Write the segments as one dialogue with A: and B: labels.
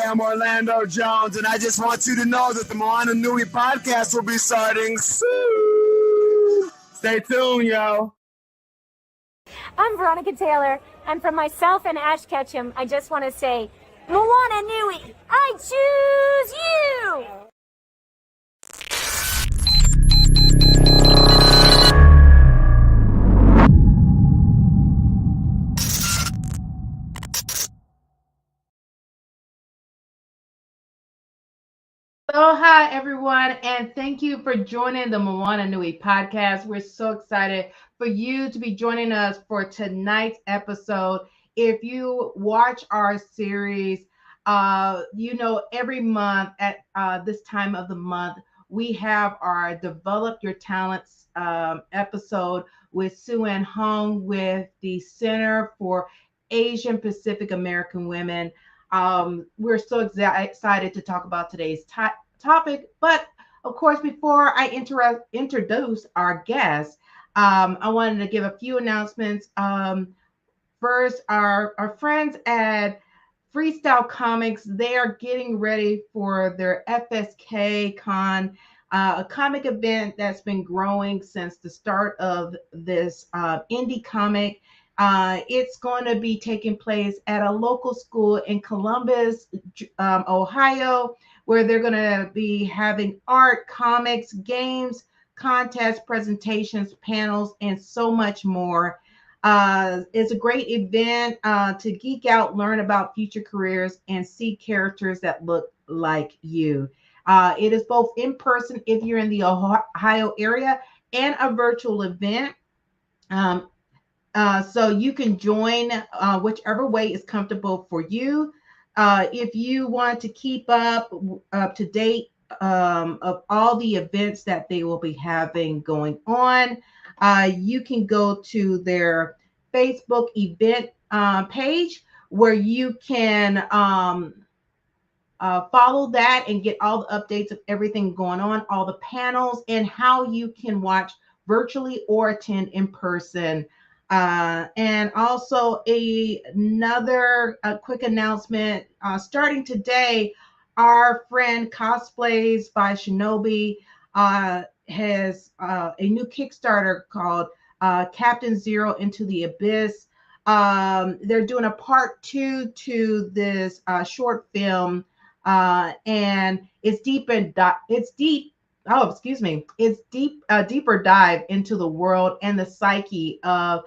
A: I'm Orlando Jones, and I just want you to know that the Moana Nui podcast will be starting soon. Stay tuned, yo.
B: I'm Veronica Taylor, and from myself and Ash Ketchum, I just want to say, Moana Nui, I choose you!
C: So, hi everyone, and thank you for joining the Moana Nui podcast. We're so excited for you to be joining us for tonight's episode. If you watch our series, every month at this time of the month, we have our Develop Your Talents episode with Sue Ann Hung with the Center for Asian Pacific American Women. We're so excited to talk about today's topic, but of course, before I introduce our guest, I wanted to give a few announcements. First, our friends at Freestyle Comics, they are getting ready for their FSK Con, a comic event that's been growing since the start of this indie comic. It's going to be taking place at a local school in Columbus, Ohio, where they're going to be having art, comics, games, contests, presentations, panels, and so much more. It's a great event to geek out, learn about future careers, and see characters that look like you. It is both in person if you're in the Ohio area and a virtual event. So you can join whichever way is comfortable for you. If you want to keep up to date of all the events that they will be having going on, you can go to their Facebook event page where you can follow that and get all the updates of everything going on, all the panels, and how you can watch virtually or attend in person. And also another quick announcement, starting today, our friend Cosplays by Shinobi has a new Kickstarter called Captain Zero Into the Abyss. They're doing a part 2 to this short film, and it's deeper dive into the world and the psyche of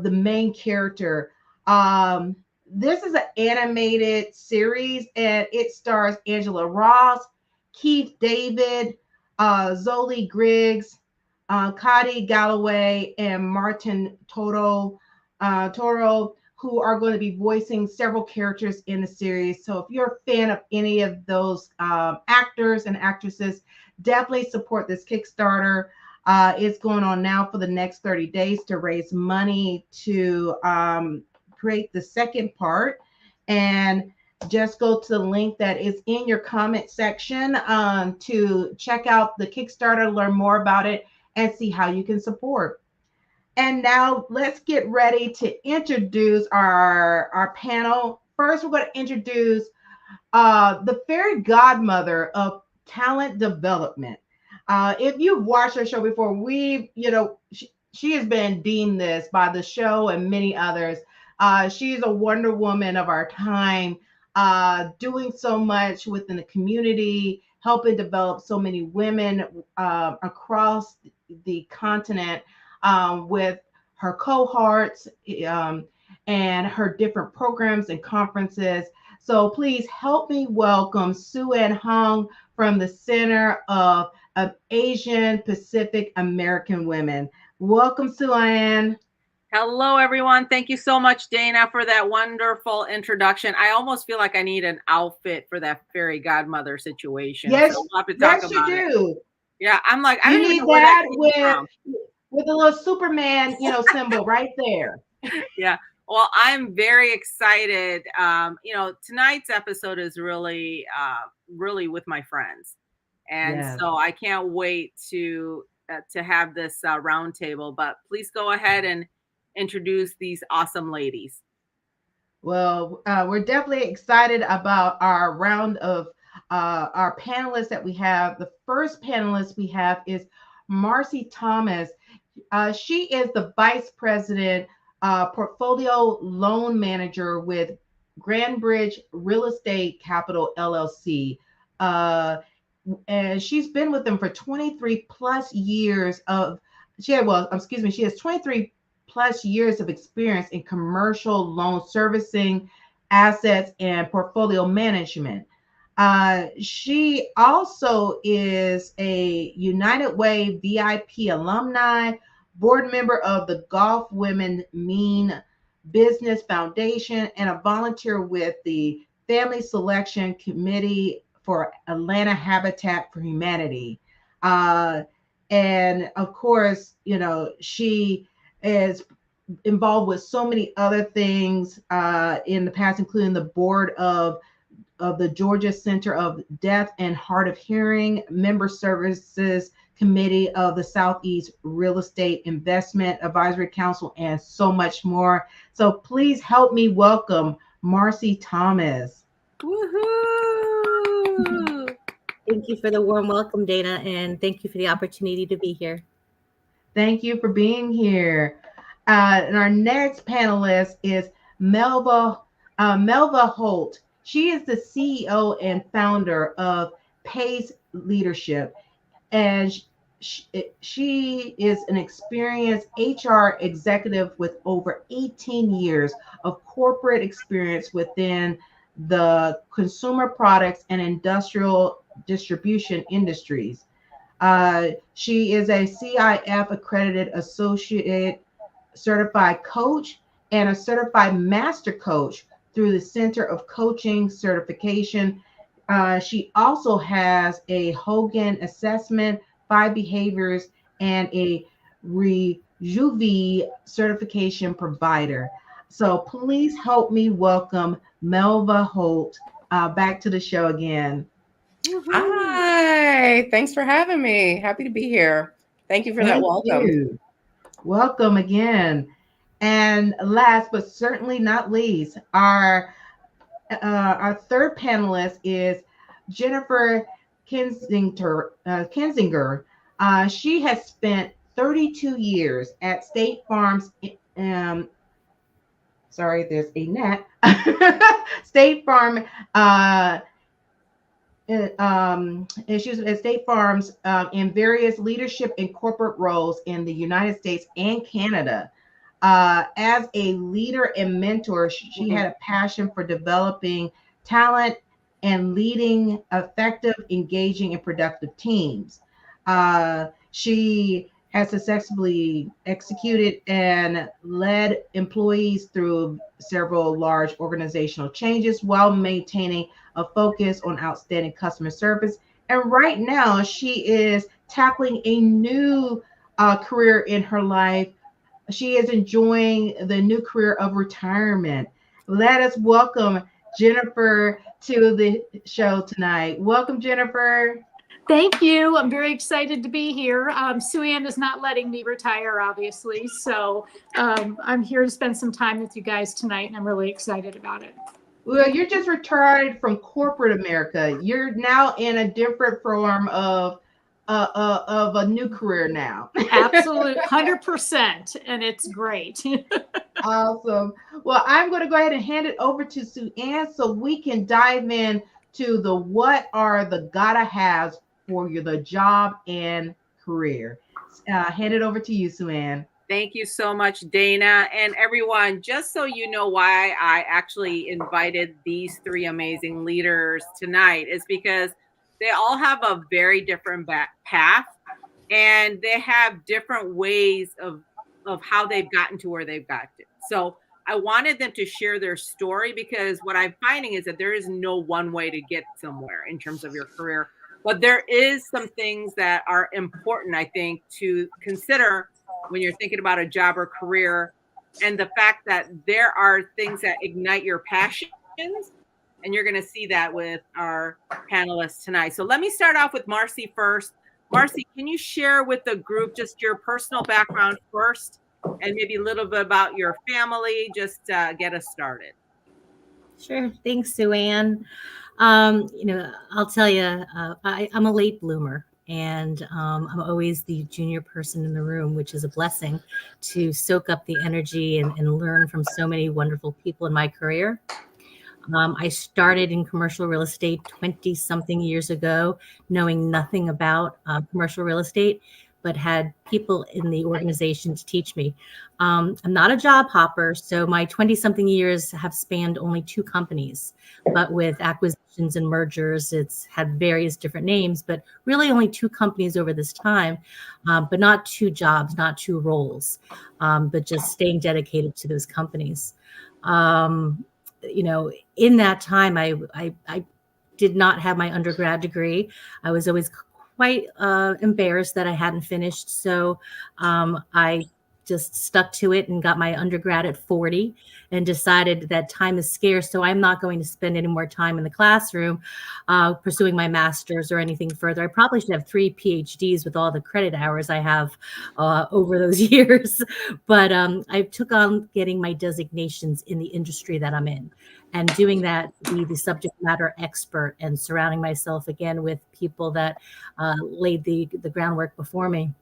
C: the main character. This is an animated series, and it stars Angela Ross, Keith David, Zoli Griggs, Cody Galloway, and Martin Toro, who are going to be voicing several characters in the series. So if you're a fan of any of those actors and actresses, definitely support this Kickstarter. It's going on now for the next 30 days to raise money to create the second part. And just go to the link that is in your comment section to check out the Kickstarter, learn more about it, and see how you can support. And now let's get ready to introduce our panel. First, we're going to introduce the fairy godmother of talent development. If you've watched our show before, she has been deemed this by the show and many others. She's a Wonder Woman of our time, doing so much within the community, helping develop so many women across the continent with her cohorts and her different programs and conferences. So please help me welcome Sue Ann Hung from the Center of Asian Pacific American Women. Welcome, Sue Ann.
D: Hello, everyone. Thank you so much, Dana, for that wonderful introduction. I almost feel like I need an outfit for that fairy godmother situation.
C: Yes,
D: so we'll have to talk
C: yes,
D: about
C: you
D: it.
C: do.
D: Yeah, I'm like, I
C: You
D: don't even
C: need
D: know where
C: that
D: that came from.
C: with a little Superman, symbol right there.
D: Yeah. Well, I'm very excited. Tonight's episode is really, really with my friends, and
C: Yes.
D: so I can't wait to have this roundtable. But please go ahead and introduce these awesome ladies.
C: Well, we're definitely excited about our round of our panelists that we have. The first panelist we have is Marcy Thomas. She is the Vice President, Portfolio Loan Manager with Grandbridge Real Estate Capital LLC. Uh, and she's been with them for 23 plus years of, she has 23 plus years of experience in commercial loan servicing, assets, and portfolio management. She also is a United Way VIP alumni, board member of the Gulf Women Mean Business Foundation, and a volunteer with the Family Selection Committee for Atlanta Habitat for Humanity. Uh, and of course, she is involved with so many other things in the past, including the board of the Georgia Center of Deaf and Hard of Hearing, Member Services Committee of the Southeast Real Estate Investment Advisory Council, and so much more. So please help me welcome Marcy Thomas.
D: Woohoo!
E: Thank you for the warm welcome, Dana, and thank you for the opportunity to be here.
C: Thank you for being here. And our next panelist is Melva Holt. She is the CEO and founder of Pace Leadership, and she is an experienced HR executive with over 18 years of corporate experience within the consumer products and industrial distribution industries. She is a CIF accredited associate certified coach and a certified master coach through the Center of Coaching certification. She also has a Hogan assessment, 5 behaviors, and a Rejuve certification provider. So please help me welcome Melva Holt back to the show again.
F: Hi, thanks for having me. Happy to be here. Thank you for that welcome.
C: You. Welcome again. And last but certainly not least, our third panelist is Jennifer Kinzinger. She has spent 32 years at State Farm's. Sorry, there's a gnat. State Farm. And she was at State Farms in various leadership and corporate roles in the United States and Canada. As a leader and mentor, she had a passion for developing talent and leading effective, engaging, and productive teams. She has successfully executed and led employees through several large organizational changes while maintaining a focus on outstanding customer service. And right now, she is tackling a new career in her life. She is enjoying the new career of retirement. Let us welcome Jennifer to the show tonight. Welcome, Jennifer.
G: Thank you. I'm very excited to be here. Sue Ann is not letting me retire, obviously. So I'm here to spend some time with you guys tonight, and I'm really excited about it.
C: Well, you're just retired from corporate America. You're now in a different form of a new career now.
G: Absolutely, 100%, and it's great.
C: Awesome. Well, I'm going to go ahead and hand it over to Sue Ann so we can dive in to the what are the gotta haves for the job and career. Hand it over to you, Sue Ann.
D: Thank you so much, Dana. And everyone, just so you know why I actually invited these 3 amazing leaders tonight is because they all have a very different path, and they have different ways of how they've gotten to where they've got to. So I wanted them to share their story, because what I'm finding is that there is no one way to get somewhere in terms of your career, but there is some things that are important, I think, to consider when you're thinking about a job or career, and the fact that there are things that ignite your passions. And you're going to see that with our panelists tonight. So let me start off with Marcy first. Marcy, can you share with the group just your personal background first, and maybe a little bit about your family, just get us started?
E: Sure. Thanks, Sue Ann. I'll tell you, I'm a late bloomer, and I'm always the junior person in the room, which is a blessing to soak up the energy and learn from so many wonderful people in my career. I started in commercial real estate 20 something years ago, knowing nothing about commercial real estate, but had people in the organization to teach me. I'm not a job hopper, so my 20 something years have spanned only 2 companies, but with acquisitions and mergers, it's had various different names, but really only 2 companies over this time, but not 2 jobs, not 2 roles, but just staying dedicated to those companies. Um, in that time, I did not have my undergrad degree. I was always quite embarrassed that I hadn't finished. So I just stuck to it and got my undergrad at 40 and decided that time is scarce. So I'm not going to spend any more time in the classroom pursuing my master's or anything further. I probably should have 3 PhDs with all the credit hours I have over those years. But I took on getting my designations in the industry that I'm in and doing that to be the subject matter expert and surrounding myself again with people that laid the groundwork before me.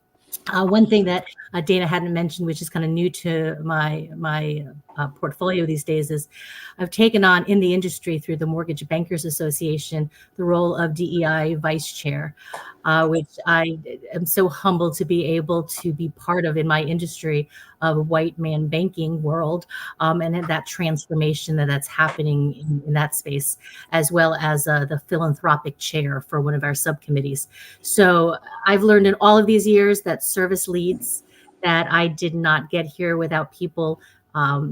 E: One thing that Dana hadn't mentioned, which is kind of new to my portfolio these days, is I've taken on in the industry through the Mortgage Bankers Association the role of DEI vice chair, which I am so humbled to be able to be part of in my industry of white man banking world, and that transformation that's happening in that space, as well as the philanthropic chair for one of our subcommittees. So I've learned in all of these years that service leads, that I did not get here without people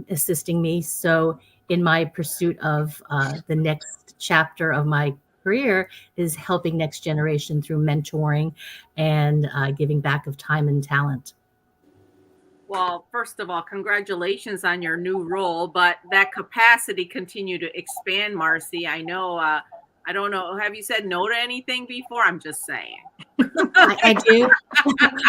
E: assisting me. So in my pursuit of the next chapter of my career is helping next generation through mentoring and giving back of time and talent.
D: Well, first of all, congratulations on your new role, but that capacity continue to expand, Marcy. I know, I don't know, have you said no to anything before? I'm just saying.
E: I do.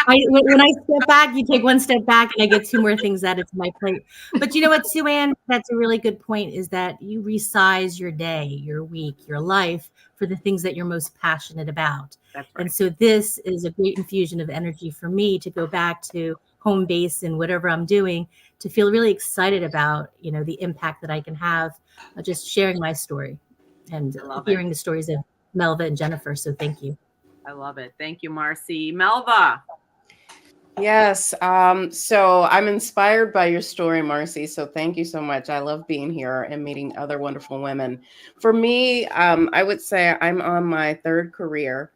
E: When I step back, you take one step back, and I get 2 more things added to my plate. But you know what, Sue Ann, that's a really good point, is that you resize your day, your week, your life for the things that you're most passionate about.
D: That's right.
E: And so this is a great infusion of energy for me to go back to home base and whatever I'm doing to feel really excited about, the impact that I can have just sharing my story and
D: I love
E: hearing
D: it.
E: the stories of Melva and Jennifer. So thank you.
D: I love it. Thank you, Marcy. Melva.
F: Yes. So I'm inspired by your story, Marcy. So thank you so much. I love being here and meeting other wonderful women. For me, I would say I'm on my third career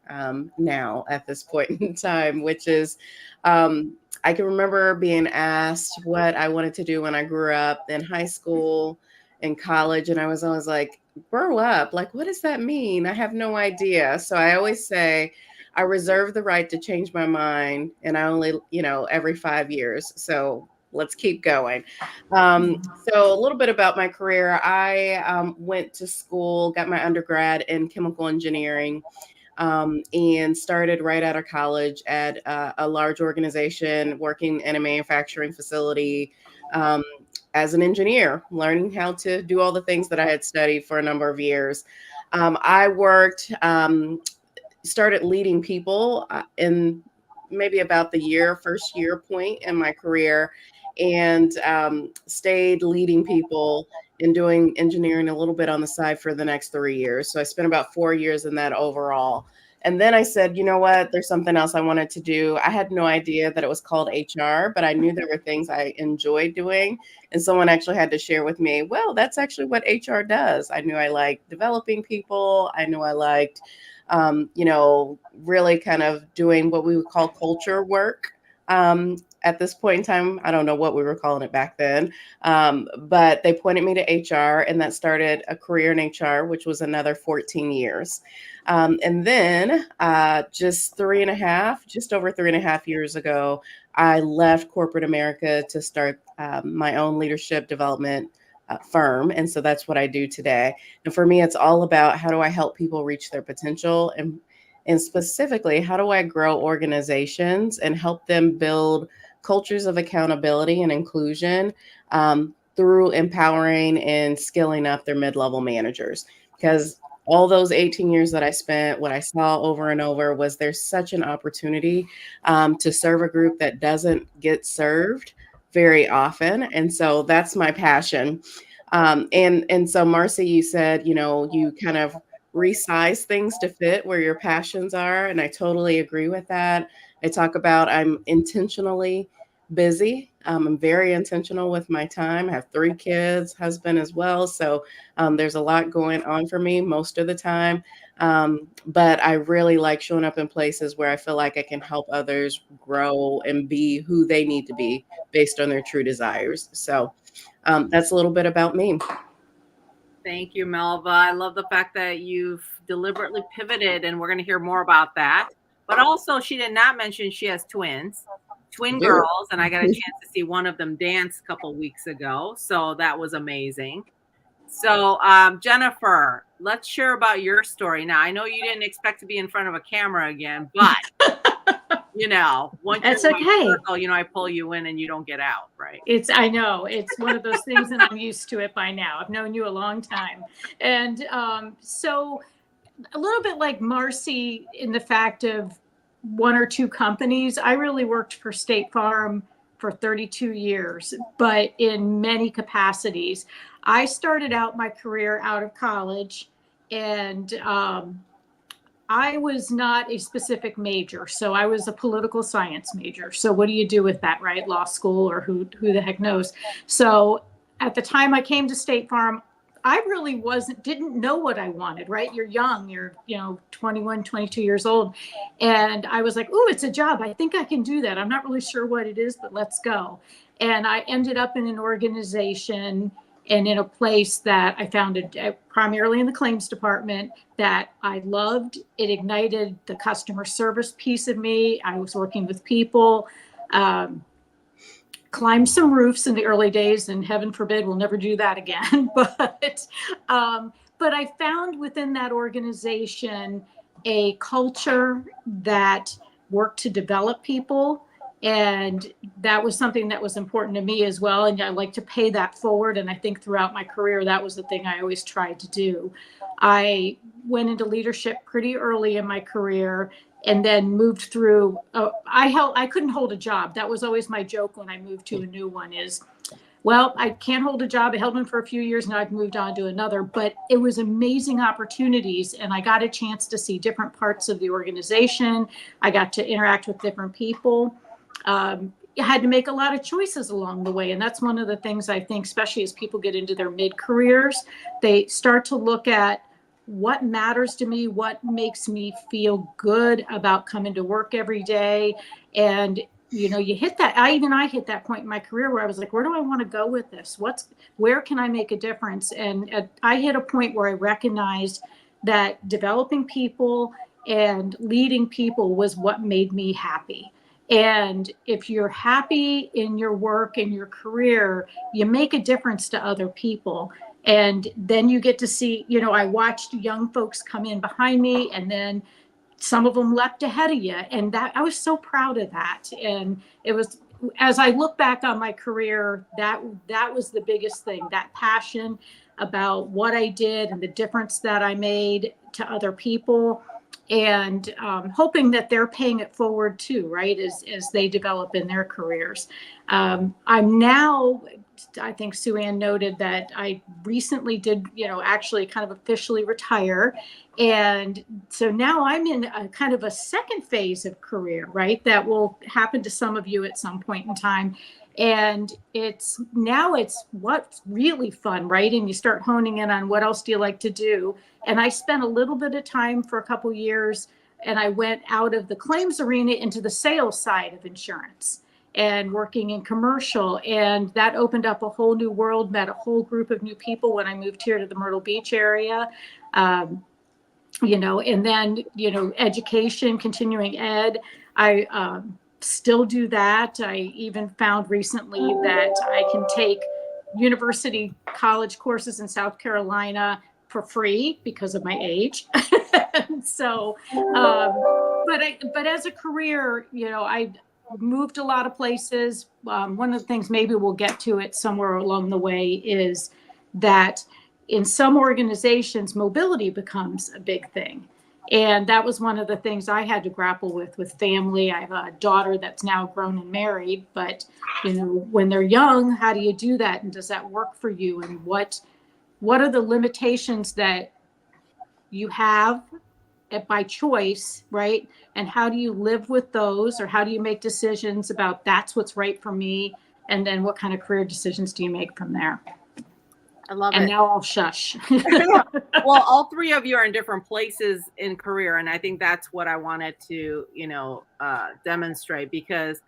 F: now at this point in time, which is I can remember being asked what I wanted to do when I grew up in high school, in college, and I was always like, grow up. Like, what does that mean? I have no idea. So I always say, I reserve the right to change my mind, and I only, every 5 years. So let's keep going. So a little bit about my career. I went to school, got my undergrad in chemical engineering, and started right out of college at a large organization working in a manufacturing facility as an engineer, learning how to do all the things that I had studied for a number of years. I worked started leading people in maybe about the first year point in my career, and stayed leading people and doing engineering a little bit on the side for the next 3 years. So I spent about 4 years in that overall. And then I said, you know what, there's something else I wanted to do. I had no idea that it was called HR, but I knew there were things I enjoyed doing. And someone actually had to share with me, well, that's actually what HR does. I knew I liked developing people. I knew I liked really kind of doing what we would call culture work. At this point in time, I don't know what we were calling it back then, but they pointed me to HR, and that started a career in HR, which was another 14 years. And then just over 3.5 years ago, I left corporate America to start my own leadership development firm. And so that's what I do today. And for me, it's all about how do I help people reach their potential, and specifically, how do I grow organizations and help them build cultures of accountability and inclusion through empowering and skilling up their mid-level managers. Because all those 18 years that I spent, what I saw over and over was there's such an opportunity to serve a group that doesn't get served very often. And so that's my passion. And so Marcy, you said, you know, you kind of resize things to fit where your passions are. And I totally agree with that. I talk about I'm intentionally busy. I'm very intentional with my time. I have 3 kids, husband as well. So there's a lot going on for me most of the time. But I really like showing up in places where I feel like I can help others grow and be who they need to be based on their true desires. So that's a little bit about me.
D: Thank you, Melva. I love the fact that you've deliberately pivoted, and we're going to hear more about that. But also, she did not mention she has twin girls, and I got a chance to see one of them dance a couple weeks ago. So that was amazing. So, Jennifer, let's share about your story. Now, I know you didn't expect to be in front of a camera again, but you know, once
G: That's
D: you're in my
G: okay.
D: circle, you know, I pull you in and you don't get out, right?
G: I know it's one of those things, and I'm used to it by now. I've known you a long time. And so a little bit like Marcy in the fact of 1 or 2 companies, I really worked for State Farm for 32 years, but in many capacities. I started out my career out of college, and I was not a specific major. So I was a political science major. So what do you do with that, right? Law school, or who the heck knows? So at the time I came to State Farm, I really didn't know what I wanted, right? You're young, you're, 21, 22 years old. And I was like, oh, it's a job. I think I can do that. I'm not really sure what it is, but let's go. And I ended up in an organization and in a place that I found primarily in the claims department that I loved. It ignited the customer service piece of me. I was working with people, climbed some roofs in the early days, and heaven forbid we'll never do that again. But I found within that organization a culture that worked to develop people. And that was something that was important to me as well. And I like to pay that forward. And I think throughout my career, that was the thing I always tried to do. I went into leadership pretty early in my career and then moved through. I couldn't hold a job. That was always my joke when I moved to a new one is, well, I can't hold a job. I held one for a few years. Now I've moved on to another, but it was amazing opportunities. And I got a chance to see different parts of the organization. I got to interact with different people. You had to make a lot of choices along the way. And that's one of the things I think, especially as people get into their mid-careers, they start to look at what matters to me, what makes me feel good about coming to work every day. And, you hit that. I hit that point in my career where I was like, where do I want to go with this? Where can I make a difference? And I hit a point where I recognized that developing people and leading people was what made me happy. And if you're happy in your work and your career, you make a difference to other people. And then you get to see, I watched young folks come in behind me, and then some of them leapt ahead of you. And that I was so proud of that. And it was, as I look back on my career, that was the biggest thing, that passion about what I did and the difference that I made to other people. And hoping that they're paying it forward too, right, as they develop in their careers. I'm now, I think Sue Ann noted that I recently did, actually kind of officially retire. And so now I'm in a kind of a second phase of career, right, that will happen to some of you at some point in time. And it's what's really fun, right? And you start honing in on what else do you like to do. And I spent a little bit of time for a couple years, and I went out of the claims arena into the sales side of insurance and working in commercial. And that opened up a whole new world, met a whole group of new people when I moved here to the Myrtle Beach area. And then, education, continuing ed, I still do that. I even found recently that I can take university college courses in South Carolina for free because of my age. So, but as a career, moved a lot of places. One of the things, maybe we'll get to it somewhere along the way, is that in some organizations, mobility becomes a big thing. And that was one of the things I had to grapple with family. I have a daughter that's now grown and married, but when they're young, how do you do that? And does that work for you? And what are the limitations that you have by choice, right? And how do you live with those, or how do you make decisions about that's what's right for me? And then what kind of career decisions do you make from there?
D: I love
G: and
D: it.
G: now I'll shush.
D: Well, all three of you are in different places in career, and I think that's what I wanted to, demonstrate, because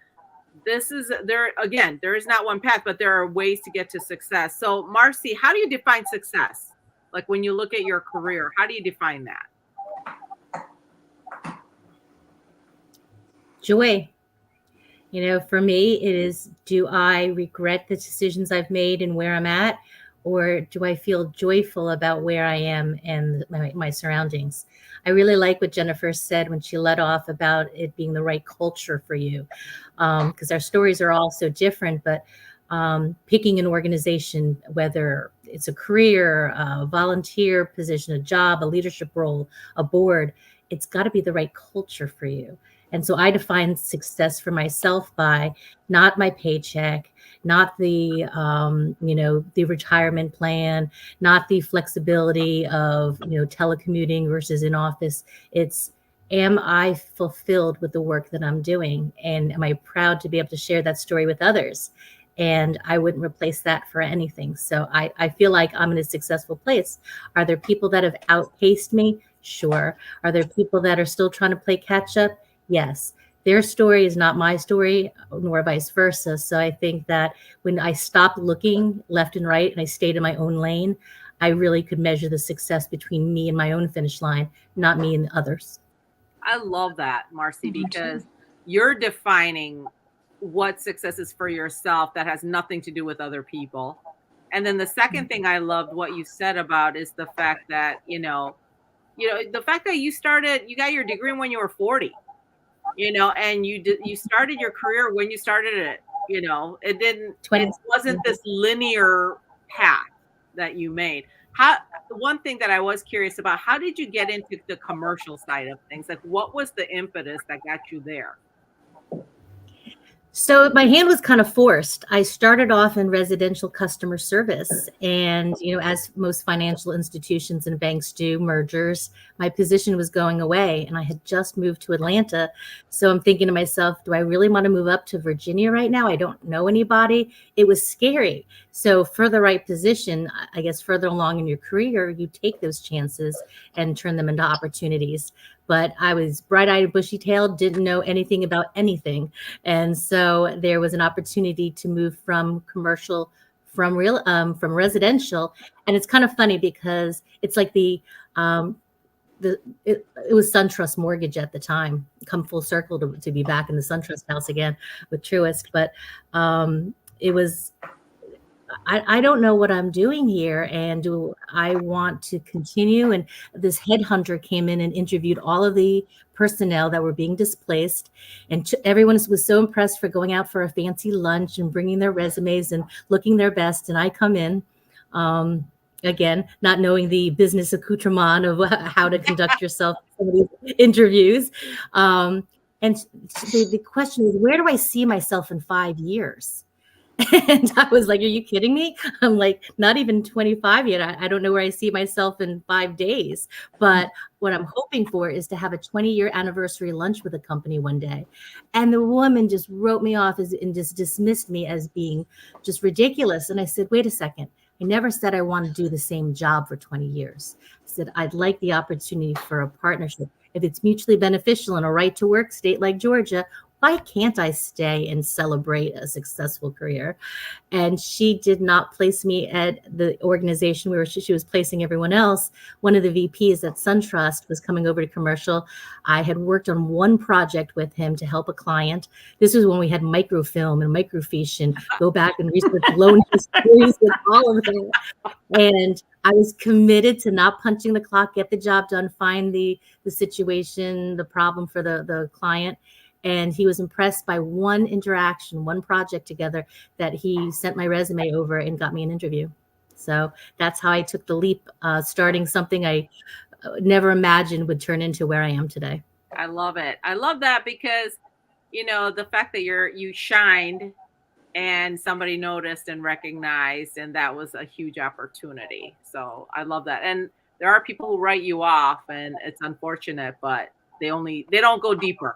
D: this is there is not one path, but there are ways to get to success. So, Marcy, how do you define success? Like when you look at your career, how do you define that?
E: Joy. For me, it is, do I regret the decisions I've made and where I'm at? Or do I feel joyful about where I am and my surroundings? I really like what Jennifer said when she led off about it being the right culture for you, because our stories are all so different. But picking an organization, whether it's a career, a volunteer position, a job, a leadership role, a board, it's got to be the right culture for you. And so I define success for myself by not my paycheck, not the, the retirement plan, not the flexibility of, telecommuting versus in office. It's, am I fulfilled with the work that I'm doing? And am I proud to be able to share that story with others? And I wouldn't replace that for anything. So I feel like I'm in a successful place. Are there people that have outpaced me? Sure. Are there people that are still trying to play catch up? Yes. Their story is not my story, nor vice versa. So I think that when I stopped looking left and right and I stayed in my own lane, I really could measure the success between me and my own finish line, not me and others.
D: I love that, Marcy, because you're defining what success is for yourself that has nothing to do with other people. And then the second thing I loved what you said about is the fact that, the fact that you got your degree when you were 40. And you started your career when you started it. It wasn't this linear path that you made. One thing that I was curious about, how did you get into the commercial side of things? Like, what was the impetus that got you there?
E: So my hand was kind of forced. I started off in residential customer service, and as most financial institutions and banks do, mergers, my position was going away, and I had just moved to Atlanta. So I'm thinking to myself, do I really want to move up to Virginia right now? I don't know anybody. It was scary. So for the right position, I guess further along in your career, you take those chances and turn them into opportunities. But I was bright-eyed and bushy-tailed, didn't know anything about anything. And so there was an opportunity to move from commercial, from residential. And it's kind of funny because it's like it was SunTrust Mortgage at the time, come full circle to be back in the SunTrust house again with Truist. But it was, I don't know what I'm doing here, and do I want to continue? And this headhunter came in and interviewed all of the personnel that were being displaced, and everyone was so impressed for going out for a fancy lunch and bringing their resumes and looking their best. And I come in, again, not knowing the business accoutrement of how to conduct yourself in these interviews. And the question is, where do I see myself in 5 years? And I was like, are you kidding me? I'm like, not even 25 yet. I don't know where I see myself in 5 days. But what I'm hoping for is to have a 20-year anniversary lunch with a company one day. And the woman just wrote me off and just dismissed me as being just ridiculous. And I said, wait a second. I never said I want to do the same job for 20 years. I said, I'd like the opportunity for a partnership. If it's mutually beneficial in a right to work state like Georgia, why can't I stay and celebrate a successful career? And she did not place me at the organization where she was placing everyone else. One of the VPs at SunTrust was coming over to commercial. I had worked on one project with him to help a client. This was when we had microfilm and microfiche and go back and research loan histories with all of them. And I was committed to not punching the clock, get the job done, find the situation, the problem for the client. And he was impressed by one interaction, one project together, that he sent my resume over and got me an interview. So that's how I took the leap, starting something I never imagined would turn into where I am today.
D: I love it. I love that because, the fact that you shined and somebody noticed and recognized, and that was a huge opportunity. So I love that. And there are people who write you off, and it's unfortunate, but they don't go deeper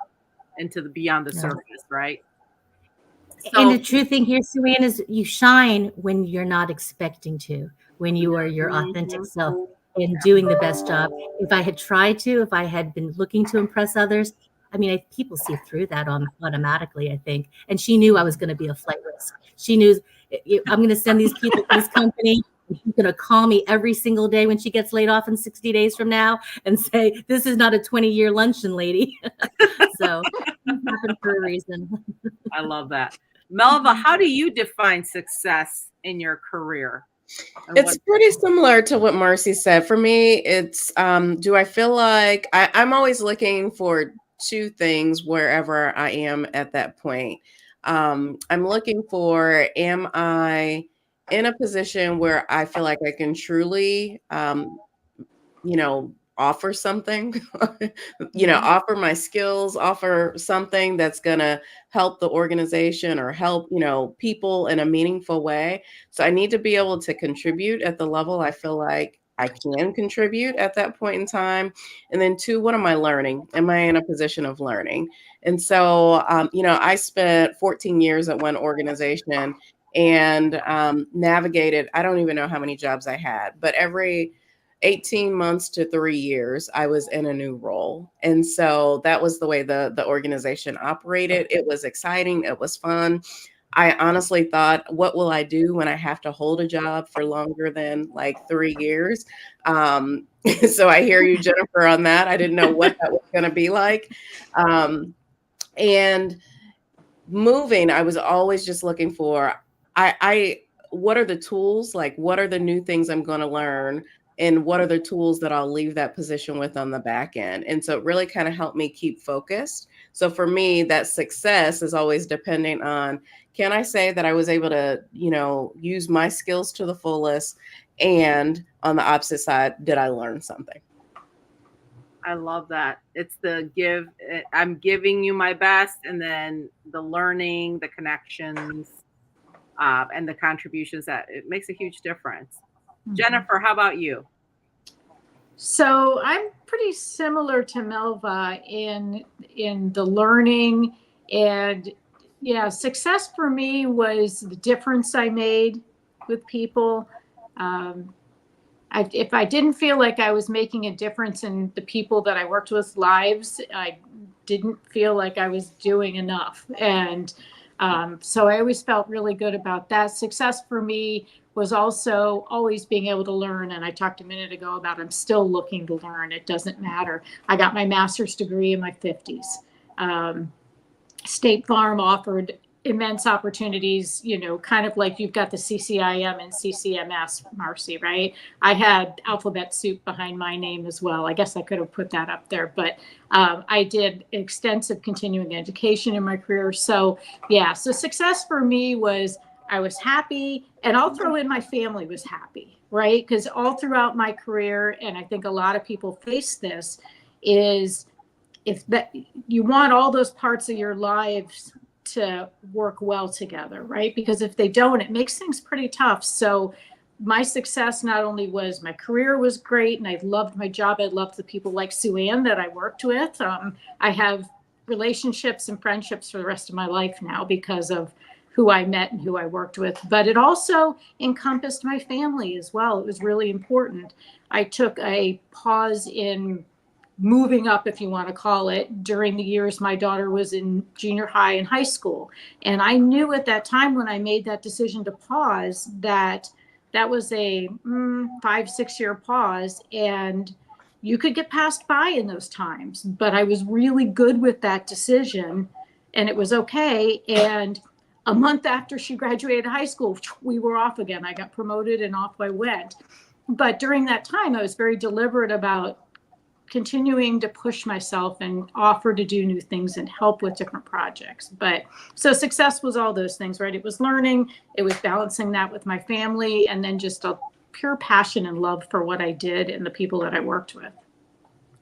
D: into the beyond the surface, right?
E: And the
D: So
E: true thing here, Sue Ann, is you shine when you're not expecting to, when you are your authentic self and doing the best job. If I had tried to, if I had been looking to impress others, I mean, people see through that automatically, I think. And she knew I was going to be a flight risk. She knew I'm going to send these people to this company. She's going to call me every single day when she gets laid off in 60 days from now and say, this is not a 20-year luncheon, lady. So it happened for a reason.
D: I love that. Melva, how do you define success in your career?
F: It's pretty similar to what Marcy said. For me, it's do I feel like I'm always looking for two things wherever I am at that point. I'm looking for, am I in a position where I feel like I can truly, offer something, offer my skills, offer something that's going to help the organization or help, people in a meaningful way. So I need to be able to contribute at the level I feel like I can contribute at that point in time. And then two, what am I learning? Am I in a position of learning? And so, I spent 14 years at one organization and navigated, I don't even know how many jobs I had, but every 18 months to 3 years, I was in a new role. And so that was the way the organization operated. It was exciting. It was fun. I honestly thought, what will I do when I have to hold a job for longer than like 3 years? So I hear you, Jennifer, on that. I didn't know what that was going to be like. And moving, I was always just looking for, what are the tools? Like, what are the new things I'm going to learn? And what are the tools that I'll leave that position with on the back end? And so it really kind of helped me keep focused. So for me, that success is always depending on, can I say that I was able to, use my skills to the fullest? And on the opposite side, did I learn something?
D: I love that. It's I'm giving you my best, and then the learning, the connections, and the contributions, that it makes a huge difference. Jennifer, how about you?
G: So I'm pretty similar to Melva in the learning, and success for me was the difference I made with people. If I didn't feel like I was making a difference in the people that I worked with lives, I didn't feel like I was doing enough. And so I always felt really good about that. Success for me was also always being able to learn. And I talked a minute ago about I'm still looking to learn. It doesn't matter. I got my master's degree in my 50s. State Farm offered immense opportunities, kind of like you've got the CCIM and CCMS, Marcy, right? I had alphabet soup behind my name as well. I guess I could have put that up there, but I did extensive continuing education in my career. So so success for me was I was happy, and I'll throw in my family was happy, right? Because all throughout my career, and I think a lot of people face this, is if that you want all those parts of your lives to work well together, right? Because if they don't, it makes things pretty tough. So my success not only was my career was great, and I loved my job, I loved the people like Sue Ann that I worked with. I have relationships and friendships for the rest of my life now because of who I met and who I worked with. But it also encompassed my family as well. It was really important. I took a pause in moving up, if you want to call it, during the years my daughter was in junior high and high school. And I knew at that time when I made that decision to pause that was a 5-6 year pause, and you could get passed by in those times. But I was really good with that decision, and it was okay. And a month after she graduated high school, we were off again. I got promoted and off I went. But during that time, I was very deliberate about continuing to push myself and offer to do new things and help with different projects. But so success was all those things, right? It was learning, it was balancing that with my family, and then just a pure passion and love for what I did and the people that I worked with.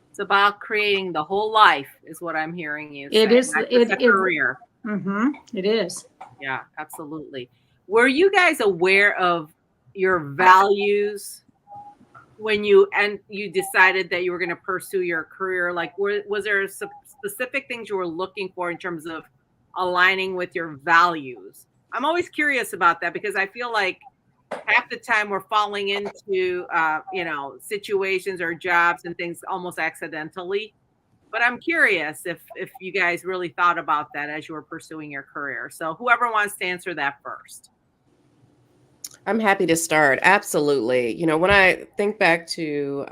D: It's about creating the whole life, is what I'm hearing you say.
G: It is,
D: Not just a career.
G: It is.
D: Yeah, absolutely. Were you guys aware of your values when you decided that you were going to pursue your career? Like, was there some specific things you were looking for in terms of aligning with your values? I'm always curious about that, because I feel like half the time we're falling into situations or jobs and things almost accidentally. But I'm curious if you guys really thought about that as you were pursuing your career. So whoever wants to answer that first.
F: I'm happy to start. Absolutely. You know, when I think back to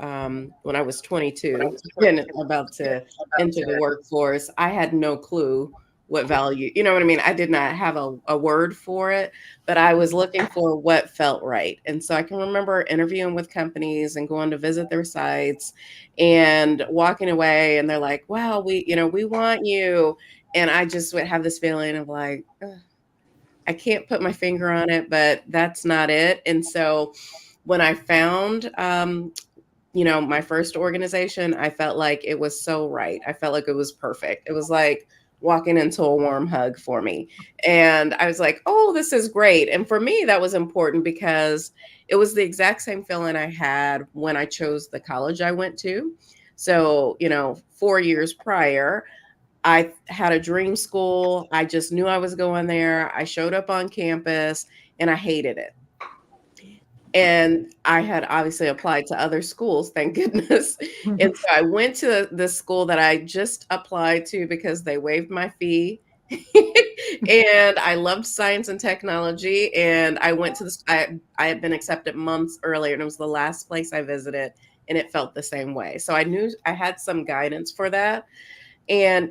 F: when I was 22 and about to enter the workforce, I had no clue what value, you know what I mean? I did not have a word for it, but I was looking for what felt right. And so I can remember interviewing with companies and going to visit their sites and walking away, and they're like, wow, we want you. And I just would have this feeling of like, ugh, I can't put my finger on it, but that's not it. And so when I found, my first organization, I felt like it was so right. I felt like it was perfect. It was like walking into a warm hug for me. And I was like, oh, this is great. And for me, that was important because it was the exact same feeling I had when I chose the college I went to. So, 4 years prior, I had a dream school. I just knew I was going there. I showed up on campus and I hated it. And I had obviously applied to other schools, thank goodness. And so I went to the school that I just applied to because they waived my fee. And I loved science and technology. And I went to I had been accepted months earlier, and it was the last place I visited, and it felt the same way. So I knew I had some guidance for that. And,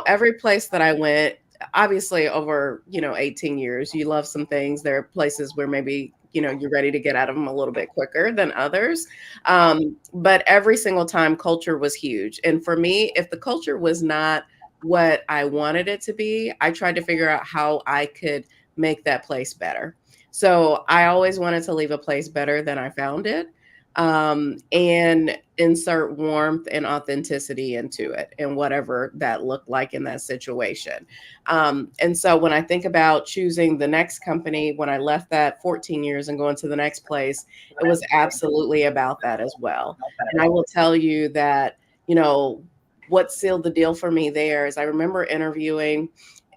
F: every place that I went, obviously over, 18 years, you love some things. There are places where maybe, you're ready to get out of them a little bit quicker than others. But every single time, culture was huge. And for me, if the culture was not what I wanted it to be, I tried to figure out how I could make that place better. So I always wanted to leave a place better than I found it. And insert warmth and authenticity into it, and whatever that looked like in that situation. And so when I think about choosing the next company, when I left that 14 years and going to the next place, it was absolutely about that as well. And I will tell you that, what sealed the deal for me there is I remember interviewing,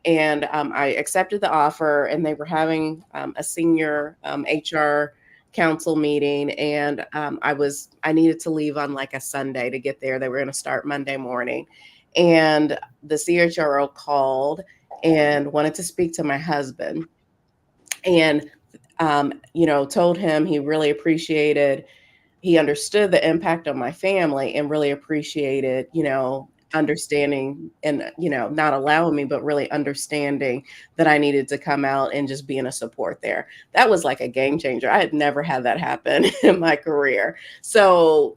F: and I accepted the offer, and they were having a senior HR council meeting, and I needed to leave on like a Sunday to get there. They were going to start Monday morning, and the CHRO called and wanted to speak to my husband, and told him he really appreciated, he understood the impact on my family and really appreciated, understanding and, not allowing me, but really understanding that I needed to come out and just be in a support there. That was like a game changer. I had never had that happen in my career. So,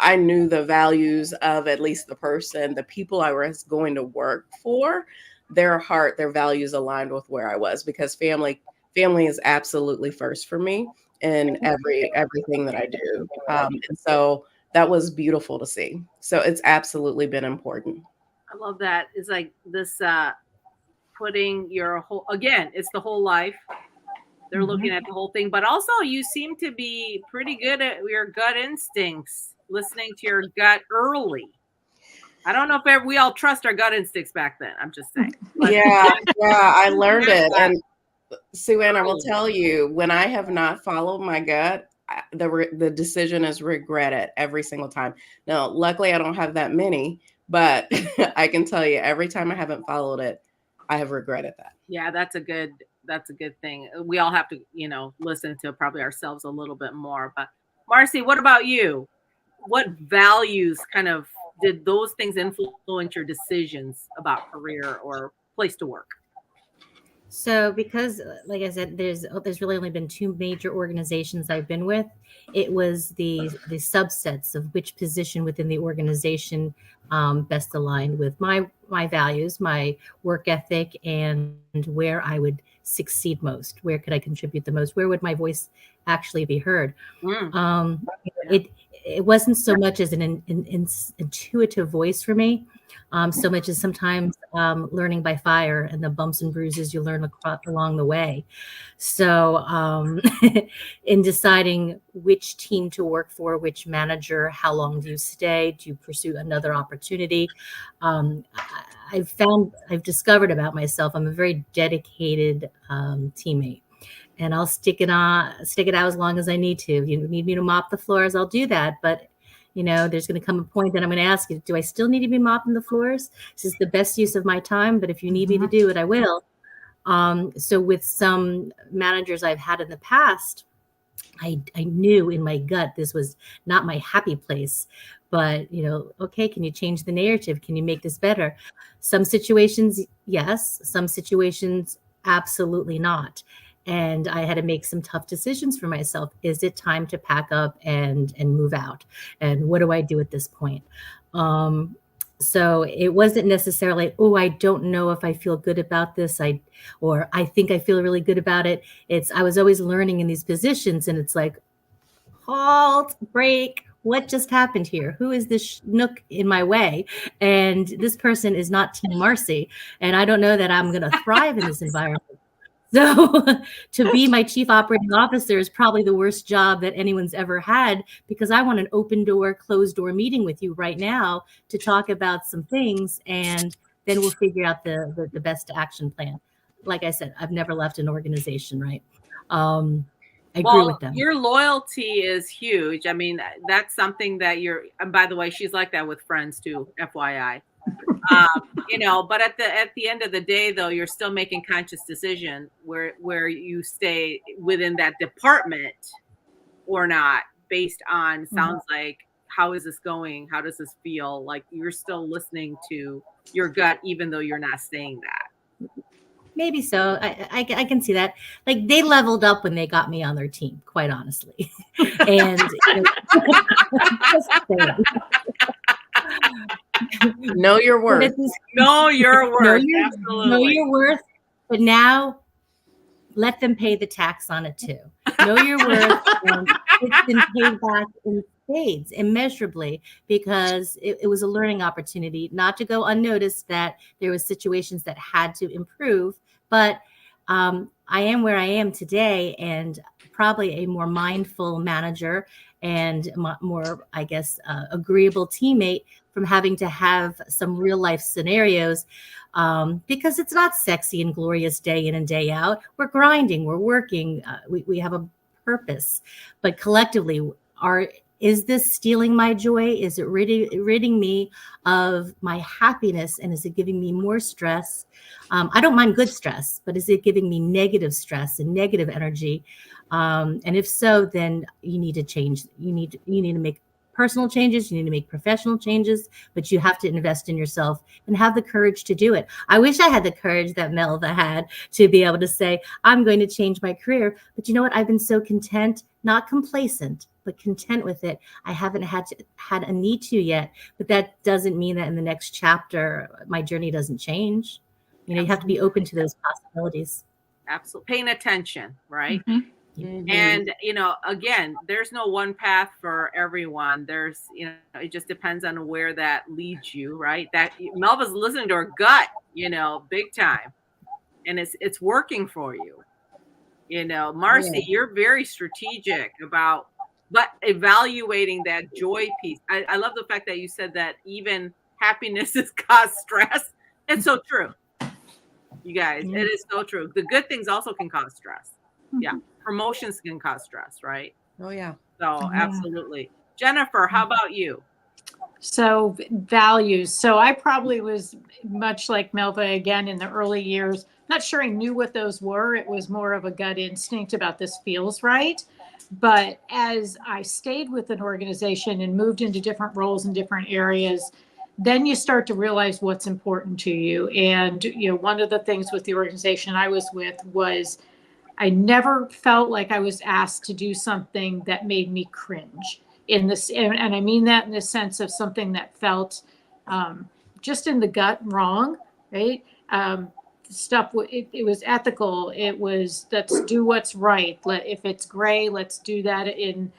F: I knew the values of at least the people I was going to work for, their heart, their values aligned with where I was, because family is absolutely first for me in everything that I do. And so that was beautiful to see. So it's absolutely been important.
D: I love that. It's like this putting your whole, again, it's the whole life. They're looking at the whole thing, but also you seem to be pretty good at your gut instincts, listening to your gut early. I don't know if we all trust our gut instincts back then. I'm just saying.
F: Yeah, I learned it. And Sue Ann, I will tell you, when I have not followed my gut, the decision is regretted every single time. Now, luckily, I don't have that many, but I can tell you, every time I haven't followed it, I have regretted that.
D: Yeah, that's a good thing. We all have to, listen to probably ourselves a little bit more. But Marcy, what about you? What values did those things influence your decisions about career or place to work?
E: So because, like I said, there's really only been two major organizations I've been with. It was the subsets of which position within the organization best aligned with my values, my work ethic, and where I would succeed most. Where could I contribute the most? Where would my voice actually be heard?
D: Mm,
E: Um,
D: yeah.
E: it wasn't so much as an intuitive voice for me, so much as sometimes learning by fire and the bumps and bruises you learn along the way. So, in deciding which team to work for, which manager, how long do you stay? Do you pursue another opportunity? I've discovered about myself, I'm a very dedicated teammate. And I'll stick it out as long as I need to. If you need me to mop the floors, I'll do that. But there's going to come a point that I'm going to ask you, do I still need to be mopping the floors? This is the best use of my time, but if you need me to do it, I will. So with some managers I've had in the past, I knew in my gut this was not my happy place. But, okay, can you change the narrative? Can you make this better? Some situations, yes. Some situations, absolutely not. And I had to make some tough decisions for myself. Is it time to pack up and move out? And what do I do at this point? So it wasn't necessarily, oh, I don't know if I feel good about this. Or I think I feel really good about it. I was always learning in these positions, and it's like, halt, break. What just happened here? Who is this nook in my way? And this person is not Team Marcy. And I don't know that I'm going to thrive in this environment. So to be my chief operating officer is probably the worst job that anyone's ever had, because I want an open door, closed door meeting with you right now to talk about some things, and then we'll figure out the best action plan. Like I said, I've never left an organization, right? I grew with them.
D: Your loyalty is huge. I mean, that's something that and by the way, she's like that with friends too, FYI. But at the end of the day, though, you're still making conscious decision where you stay within that department or not, based on, sounds like, how is this going? How does this feel? Like you're still listening to your gut, even though you're not saying that.
E: Maybe so. I can see that. Like, they leveled up when they got me on their team, quite honestly. And
F: know your worth.
D: Know your worth. Absolutely.
E: Know your worth. But now let them pay the tax on it too. Know your worth. And it's been paid back in spades, immeasurably, because it was a learning opportunity, not to go unnoticed that there was situations that had to improve. But I am where I am today, and probably a more mindful manager and more, I guess, agreeable teammate from having to have some real life scenarios, because it's not sexy and glorious day in and day out. We're grinding, we're working, we have a purpose, but collectively, is this stealing my joy? Is it ridding me of my happiness? And is it giving me more stress? I don't mind good stress, but is it giving me negative stress and negative energy? And if so, then you need to change. You need to make personal changes. You need to make professional changes, but you have to invest in yourself and have the courage to do it. I wish I had the courage that Melva had to be able to say, I'm going to change my career. But you know what? I've been so content, not complacent, but content with it. I haven't had a need to yet, but that doesn't mean that in the next chapter, my journey doesn't change. You have to be open to those possibilities.
D: Absolutely. Paying attention, right?
G: Mm-hmm.
D: Mm-hmm. And, again, there's no one path for everyone. There's, it just depends on where that leads you, right? That Melva's listening to her gut, big time. And it's working for you. Marcy, You're very strategic about, but evaluating that joy piece. I love the fact that you said that even happiness has caused stress. It's so true. You guys, It is so true. The good things also can cause stress. Yeah. Promotions can cause stress, right?
F: Oh, yeah.
D: So absolutely. Jennifer, how about you?
G: So values. So I probably was much like Melva again in the early years. Not sure I knew what those were. It was more of a gut instinct about this feels right. But as I stayed with an organization and moved into different roles in different areas, then you start to realize what's important to you. And, one of the things with the organization I was with was I never felt like I was asked to do something that made me cringe in this. And I mean that in the sense of something that felt just in the gut wrong, right? It was ethical. It was, let's do what's right. If it's gray, let's do that in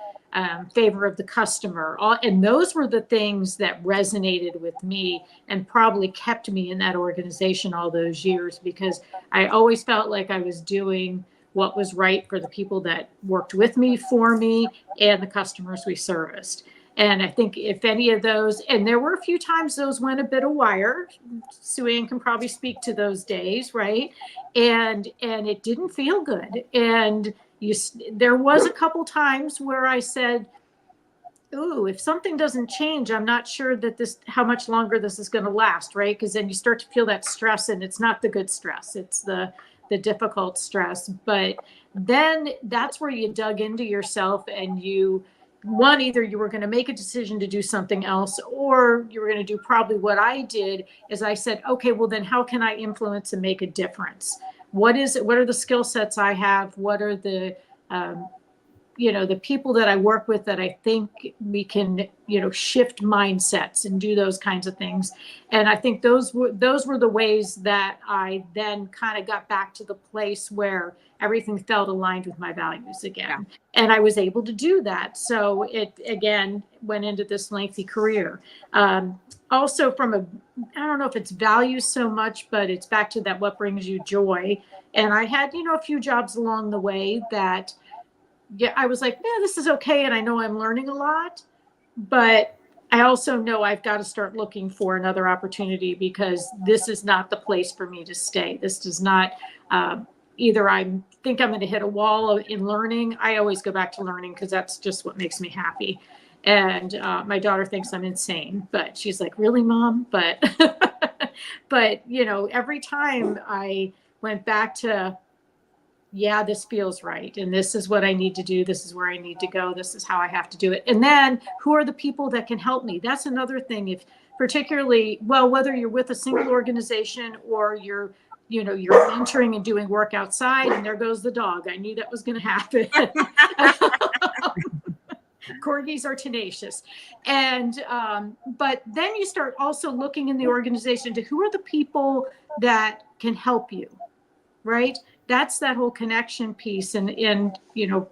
G: favor of the customer. And those were the things that resonated with me and probably kept me in that organization all those years, because I always felt like I was doing what was right for the people that worked with me, for me, and the customers we serviced. And I think if any of those, and there were a few times those went a bit awire. Sue Ann can probably speak to those days, right? And it didn't feel good. And there was a couple times where I said, ooh, if something doesn't change, I'm not sure that how much longer this is going to last, right? Because then you start to feel that stress, and it's not the good stress. It's the difficult stress. But then that's where you dug into yourself, and either you were going to make a decision to do something else, or you were going to do probably what I did, is I said, okay, well then how can I influence and make a difference? What is it? What are the skill sets I have? What are the the people that I work with that I think we can, shift mindsets and do those kinds of things. And I think those were the ways that I then kind of got back to the place where everything felt aligned with my values again. Yeah. And I was able to do that. So it, again, went into this lengthy career. Also I don't know if it's values so much, but it's back to that, what brings you joy. And I had, a few jobs along the way that, I was like, yeah, this is okay. And I know I'm learning a lot, but I also know I've got to start looking for another opportunity, because this is not the place for me to stay. This does not, either I think I'm going to hit a wall in learning. I always go back to learning because that's just what makes me happy. And my daughter thinks I'm insane, but she's like, really, Mom? But, but, every time I went back to, yeah, this feels right. And this is what I need to do. This is where I need to go. This is how I have to do it. And then who are the people that can help me? That's another thing. If particularly, whether you're with a single organization or you're mentoring and doing work outside, and there goes the dog. I knew that was going to happen. Corgis are tenacious. And, but then you start also looking in the organization to who are the people that can help you, right? That's that whole connection piece. And you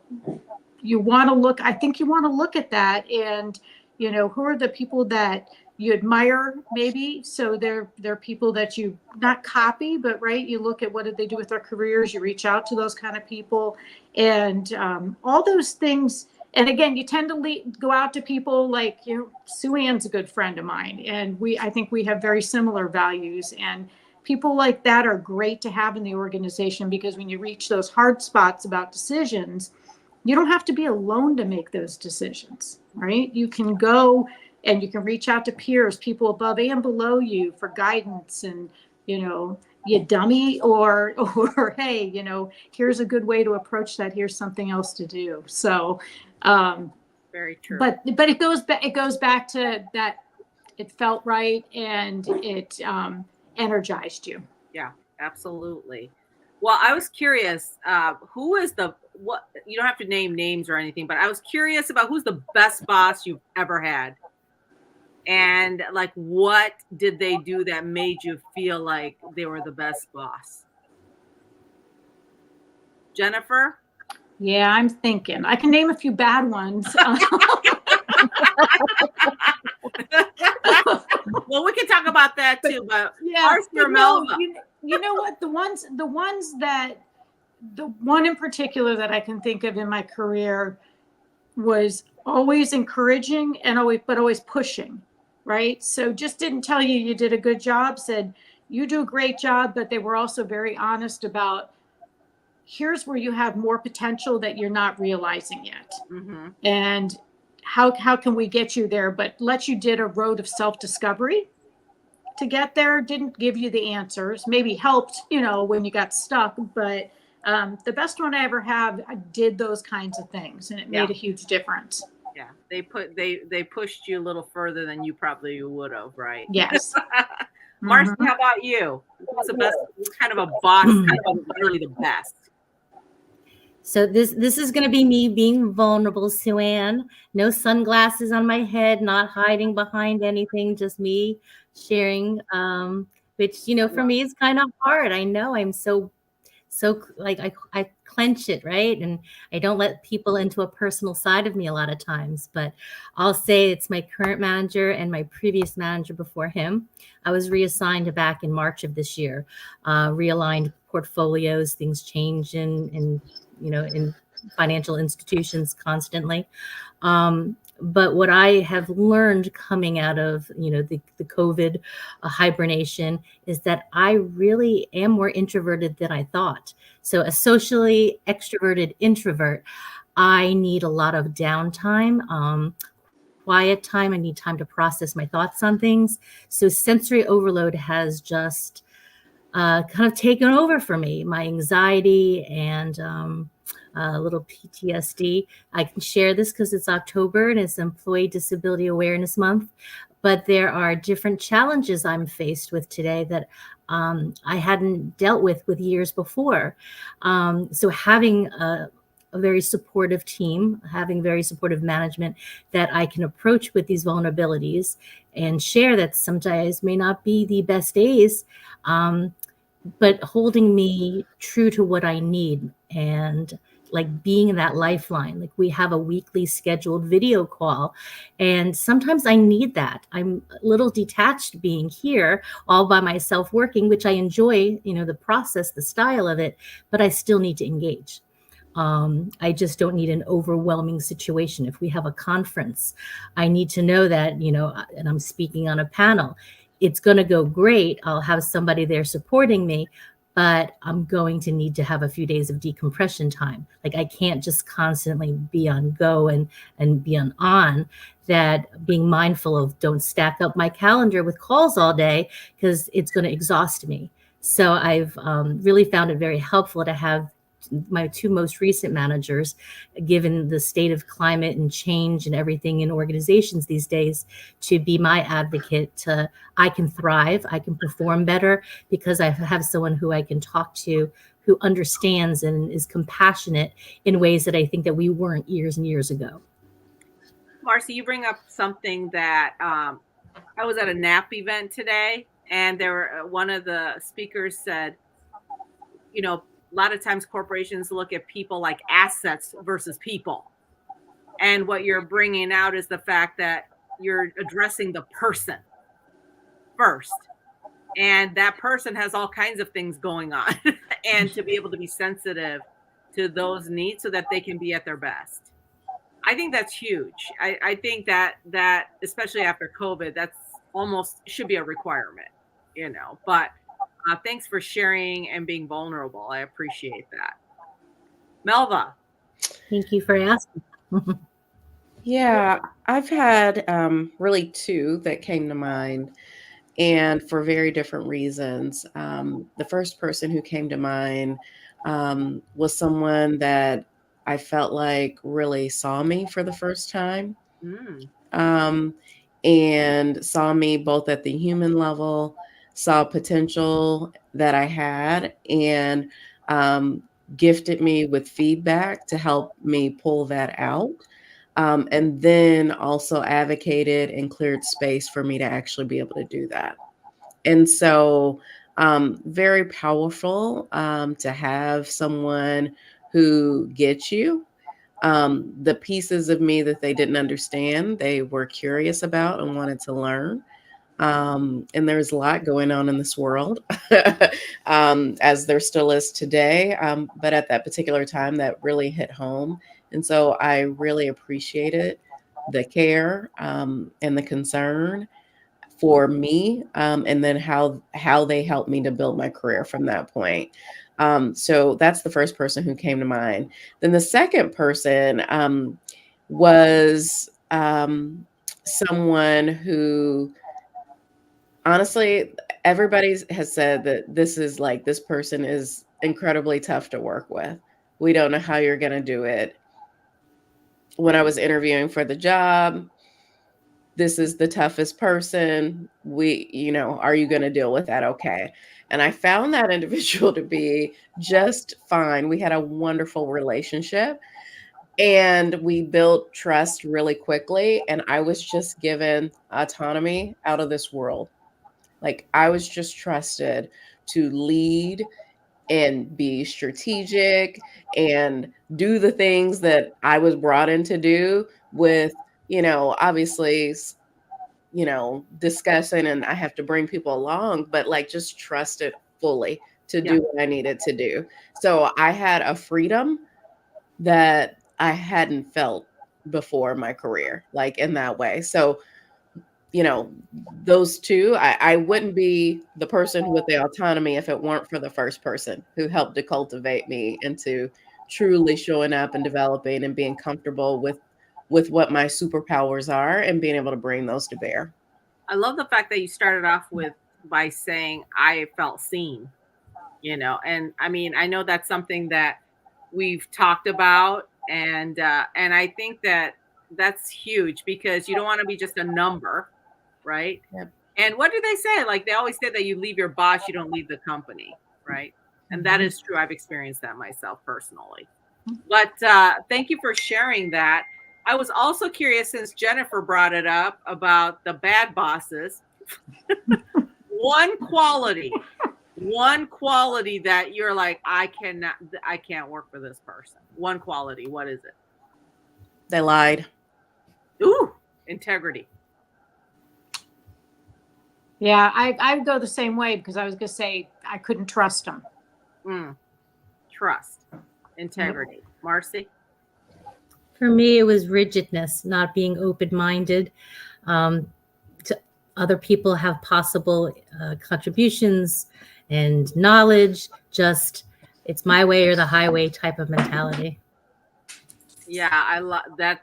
G: want to look, I think you want to look at that, and, who are the people that you admire, maybe. So they're people that you not copy, but right. You look at what did they do with their careers. You reach out to those kind of people, and all those things. And again, you tend to go out to people like, Sue Ann's a good friend of mine, and I think we have very similar values, and people like that are great to have in the organization, because when you reach those hard spots about decisions, you don't have to be alone to make those decisions, right? You can go and you can reach out to peers, people above and below you, for guidance, and, you dummy, or hey, here's a good way to approach that. Here's something else to do. So,
D: very true.
G: But it goes back to that. It felt right, and it energized you.
D: Yeah, absolutely. Well, I was curious, who is what, you don't have to name names or anything, but I was curious about who's the best boss you've ever had. And like, what did they do that made you feel like they were the best boss? Jennifer?
G: Yeah, I'm thinking. I can name a few bad ones.
D: Well, we can talk about that too, but
G: yeah, you know what? The one in particular that I can think of in my career was always encouraging and always pushing, right? So just didn't tell you did a good job, said you do a great job, but they were also very honest about, here's where you have more potential that you're not realizing yet. Mm-hmm. And how can we get you there? But you did a road of self-discovery to get there. Didn't give you the answers, maybe helped, when you got stuck. But the best one I ever had, I did those kinds of things, and it made a huge difference.
D: Yeah, they pushed you a little further than you probably would have, right?
G: Yes.
D: Marcy,
G: Mhm.
D: how about you? Who's the best? Who's kind of a boss, kind of literally the best?
E: So this is going to be me being vulnerable, Sue Ann. No sunglasses on my head, not hiding behind anything, just me sharing. Which for me is kind of hard. I know I'm so like I clench it, right? And I don't let people into a personal side of me a lot of times, but I'll say it's my current manager and my previous manager before him. I was reassigned back in March of this year, realigned portfolios, things change in financial institutions constantly. But what I have learned coming out of the COVID hibernation is that I really am more introverted than I thought. So a socially extroverted introvert, I need a lot of downtime, quiet time. I need time to process my thoughts on things. So sensory overload has just kind of taken over for me, my anxiety and a little PTSD. I can share this because it's October and it's Employee Disability Awareness Month. But there are different challenges I'm faced with today that I hadn't dealt with years before. So having a very supportive team, having very supportive management that I can approach with these vulnerabilities and share that sometimes may not be the best days, but holding me true to what I need and like being that lifeline. Like we have a weekly scheduled video call, and sometimes I need that. I'm a little detached being here all by myself working, which I enjoy, the process, the style of it, but I still need to engage. I just don't need an overwhelming situation. If we have a conference, I need to know that, and I'm speaking on a panel, it's going to go great. I'll have somebody there supporting me, but I'm going to need to have a few days of decompression time. Like I can't just constantly be on go and be on. That being mindful of don't stack up my calendar with calls all day because it's going to exhaust me. So I've really found it very helpful to have my two most recent managers, given the state of climate and change and everything in organizations these days, to be my advocate. I can thrive, I can perform better because I have someone who I can talk to who understands and is compassionate in ways that I think that we weren't years and years ago.
D: Marcy, you bring up something that I was at a NAP event today, and one of the speakers said, a lot of times corporations look at people like assets versus people. And what you're bringing out is the fact that you're addressing the person first. And that person has all kinds of things going on. And to be able to be sensitive to those needs so that they can be at their best. I think that's huge. I think that especially after COVID, that's almost should be a requirement, but thanks for sharing and being vulnerable. I appreciate that. Melva.
E: Thank you for asking.
F: Yeah, I've had really two that came to mind, and for very different reasons. The first person who came to mind was someone that I felt like really saw me for the first time,
D: Mm.
F: um, and saw me both at the human level, saw potential that I had, and gifted me with feedback to help me pull that out. And then also advocated and cleared space for me to actually be able to do that. And so, very powerful to have someone who gets you. The pieces of me that they didn't understand, they were curious about and wanted to learn. And there's a lot going on in this world, as there still is today. But at that particular time, that really hit home. And so I really appreciated the care and the concern for me, and then how they helped me to build my career from that point. So that's the first person who came to mind. Then the second person was someone who, honestly, everybody has said that this person is incredibly tough to work with. We don't know how you're going to do it. when I was interviewing for the job, this is the toughest person. Are you going to deal with that? Okay. And I found that individual to be just fine. We had a wonderful relationship and we built trust really quickly. And I was just given autonomy out of this world. Like I was just trusted to lead and be strategic and do the things that I was brought in to do with, obviously, discussing, and I have to bring people along, but like just trust it fully to
D: Yeah.
F: do what I needed to do. So I had a freedom that I hadn't felt before in my career, like in that way. So, those two, I wouldn't be the person with the autonomy if it weren't for the first person who helped to cultivate me into truly showing up and developing and being comfortable with what my superpowers are and being able to bring those to bear.
D: I love the fact that you started off by saying I felt seen, and I mean, I know that's something that we've talked about, and I think that that's huge because you don't want to be just a number, right?
F: Yep.
D: And what do they say? Like they always say that you leave your boss, you don't leave the company, right? And that is true. I've experienced that myself personally. But thank you for sharing that. I was also curious, since Jennifer brought it up about the bad bosses. one quality that you're like, I can't work for this person. One quality, what is it?
F: They lied.
D: Ooh, integrity.
G: Yeah, I would go the same way because I was going to say I couldn't trust them.
D: Trust, integrity. Marcy?
E: For me, it was rigidness, not being open-minded. Other people have possible contributions and knowledge. Just it's my way or the highway type of mentality.
D: Yeah, I love that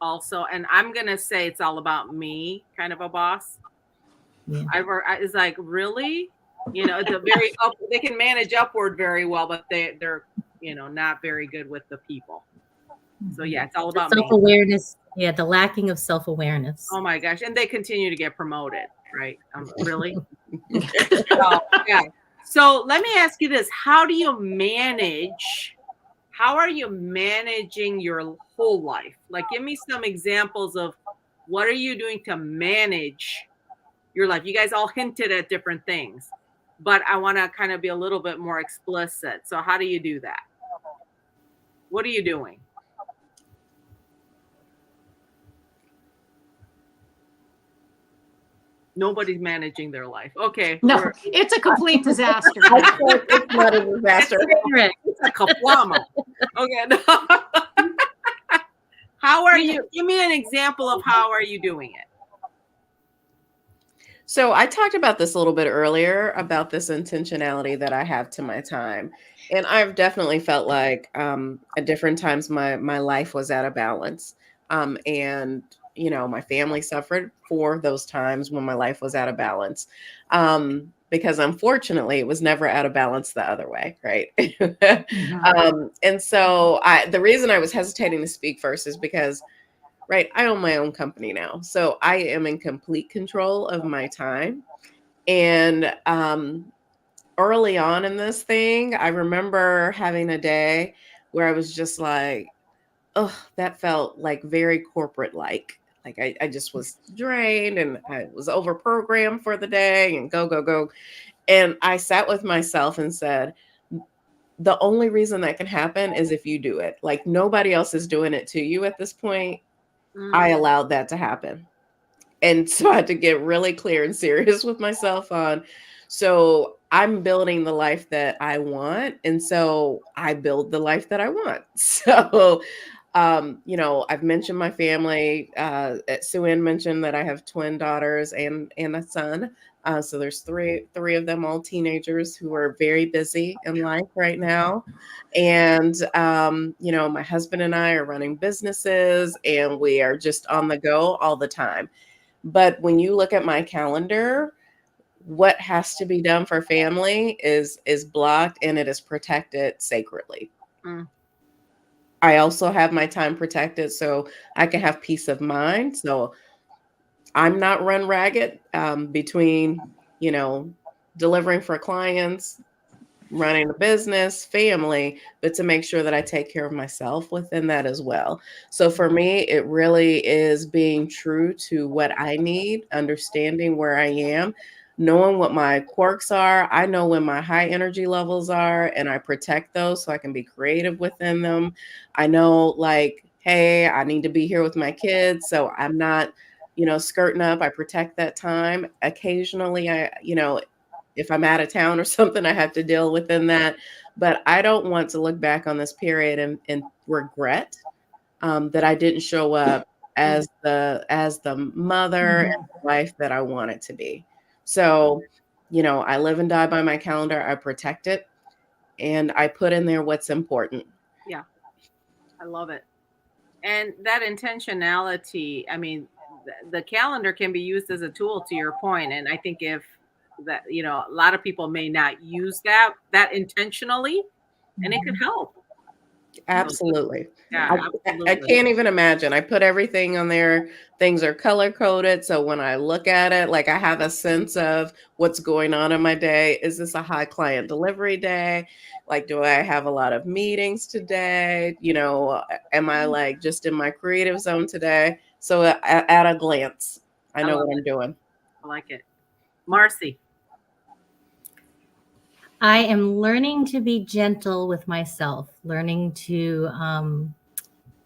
D: also. And I'm going to say it's all about me kind of a boss.
E: Yeah.
D: It's like, really? It's a very they can manage upward very well, but they're not very good with the people. So yeah, it's all about
E: self-awareness. Yeah, the lacking of self-awareness.
D: Oh my gosh, and they continue to get promoted, right? Really? So, yeah. So let me ask you this: how are you managing your whole life? Like, give me some examples of what are you doing to manage your life? You guys all hinted at different things, but I want to kind of be a little bit more explicit. So how do you do that? What are you doing? Nobody's managing their life. Okay.
G: No, it's a complete disaster.
F: It's not a disaster.
D: It's a kaplama. Okay. How are you? Give me an example of how are you doing it?
F: So I talked about this a little bit earlier about this intentionality that I have to my time. And I've definitely felt like at different times my life was out of balance. And my family suffered for those times when my life was out of balance. Because unfortunately, it was never out of balance the other way, right? And so the reason I was hesitating to speak first is because, right, I own my own company now. So I am in complete control of my time. And early on in this thing, I remember having a day where I was just like, oh, that felt like very corporate like. Like I just was drained and I was over programmed for the day and go. And I sat with myself and said, the only reason that can happen is if you do it. Like nobody else is doing it to you at this point. I allowed that to happen. And so I had to get really clear and serious with myself on, so I'm building the life that I want. And so I build the life that I want. So I've mentioned my family. Sue Ann mentioned that I have twin daughters and a son. So there's three of them, all teenagers who are very busy in life right now. And, my husband and I are running businesses and we are just on the go all the time. But when you look at my calendar, what has to be done for family is blocked and it is protected sacredly. I also have my time protected so I can have peace of mind. So I'm not run ragged between, you know, delivering for clients, running a business, family, but to make sure that I take care of myself within that as well. So for me, it really is being true to what I need, understanding where I am, knowing what my quirks are. I know when my high energy levels are, and I protect those so I can be creative within them. I know, like, hey, I need to be here with my kids, so I'm not, skirting up. I protect that time. Occasionally, if I'm out of town or something, I have to deal within that. But I don't want to look back on this period and regret that I didn't show up as the mother and the wife that I wanted to be. So, I live and die by my calendar. I protect it, and I put in there what's important.
D: Yeah, I love it. And that intentionality, I mean, the calendar can be used as a tool, to your point. And I think if that, a lot of people may not use that intentionally, and it could help.
F: Absolutely.
D: Yeah,
F: I
D: absolutely.
F: can't even imagine. I put everything on there. Things are color coded. So when I look at it, like I have a sense of what's going on in my day. Is this a high client delivery day? Like, do I have a lot of meetings today? Am I like just in my creative zone today? So at a glance, I know
D: love
F: what I'm doing.
D: I like it. Marcy.
E: I am learning to be gentle with myself, learning to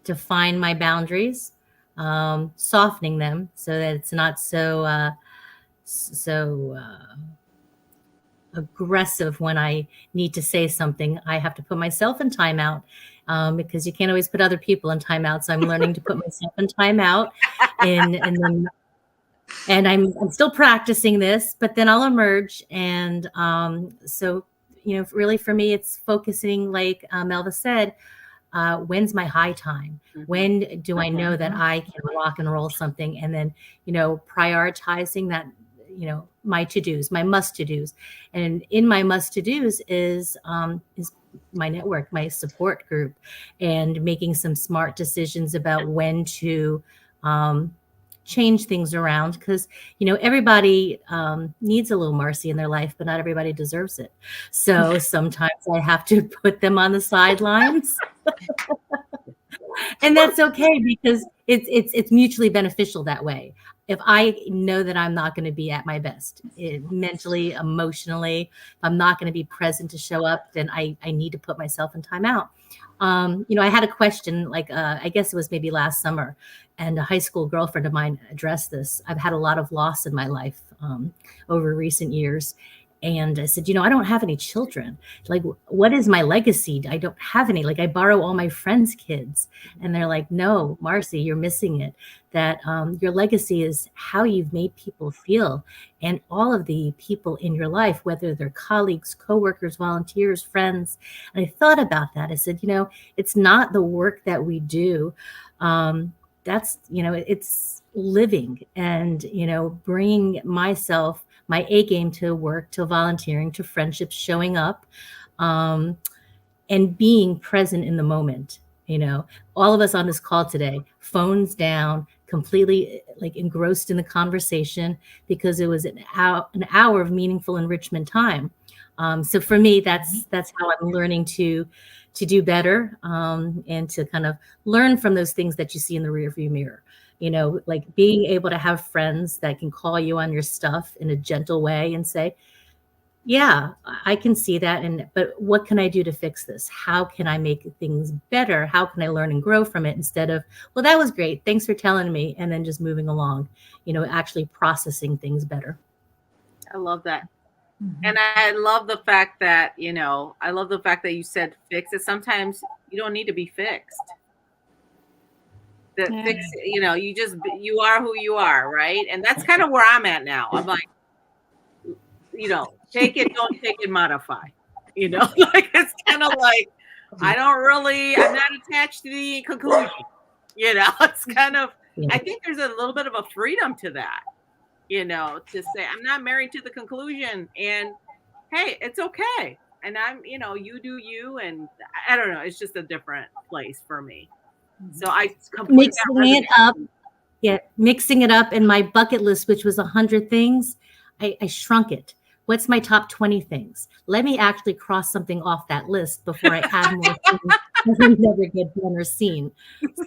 E: define my boundaries, softening them so that it's not so aggressive when I need to say something. I have to put myself in timeout because you can't always put other people in timeout. So I'm learning to put myself in timeout, and I'm still practicing this, but then I'll emerge. And so, really for me, it's focusing, like Melva said, when's my high time? When do I know that I can rock and roll something? And then, prioritizing that, my to-dos, my must-to-dos. And in my must-to-dos is my network, my support group, and making some smart decisions about when to change things around, because everybody needs a little Marcy in their life, but not everybody deserves it. So sometimes I have to put them on the sidelines. And that's okay, because it's mutually beneficial that way. If I know that I'm not going to be at my best, mentally, emotionally, if I'm not going to be present to show up, then I need to put myself in timeout. I had a question, like I guess it was maybe last summer, and a high school girlfriend of mine addressed this. I've had a lot of loss in my life over recent years. And I said, I don't have any children. Like, what is my legacy? I don't have any. Like, I borrow all my friends' kids. And they're like, no, Marcy, you're missing it. That your legacy is how you've made people feel. And all of the people in your life, whether they're colleagues, coworkers, volunteers, friends. And I thought about that. I said, it's not the work that we do. That's, it's living and, bringing myself, my A game, to work, to volunteering, to friendships, showing up, and being present in the moment. All of us on this call today, phones down, completely like engrossed in the conversation, because it was an hour of meaningful enrichment time. So for me, that's how I'm learning to do better, and to kind of learn from those things that you see in the rearview mirror. Like being able to have friends that can call you on your stuff in a gentle way and say, yeah, I can see that. But what can I do to fix this? How can I make things better? How can I learn and grow from it, instead of, well, that was great, thanks for telling me, and then just moving along, actually processing things better.
D: I love that. And I love the fact that, you said fix it. Sometimes you don't need to be fixed. Fix, you are who you are, right? And that's kind of where I'm at now. I'm like, take it, don't take it, modify. Like it's kind of like I'm not attached to the conclusion. It's kind of, I think there's a little bit of a freedom to that, to say I'm not married to the conclusion, and hey, it's okay. and I'm, you do you, and I don't know, it's just a different place for me. So I complete that
E: Mixing it up.
D: reservation.
E: Yeah, mixing it up. And my bucket list, which was 100 things, I shrunk it. What's my top 20 things? Let me actually cross something off that list before I add more things that will never get done or seen.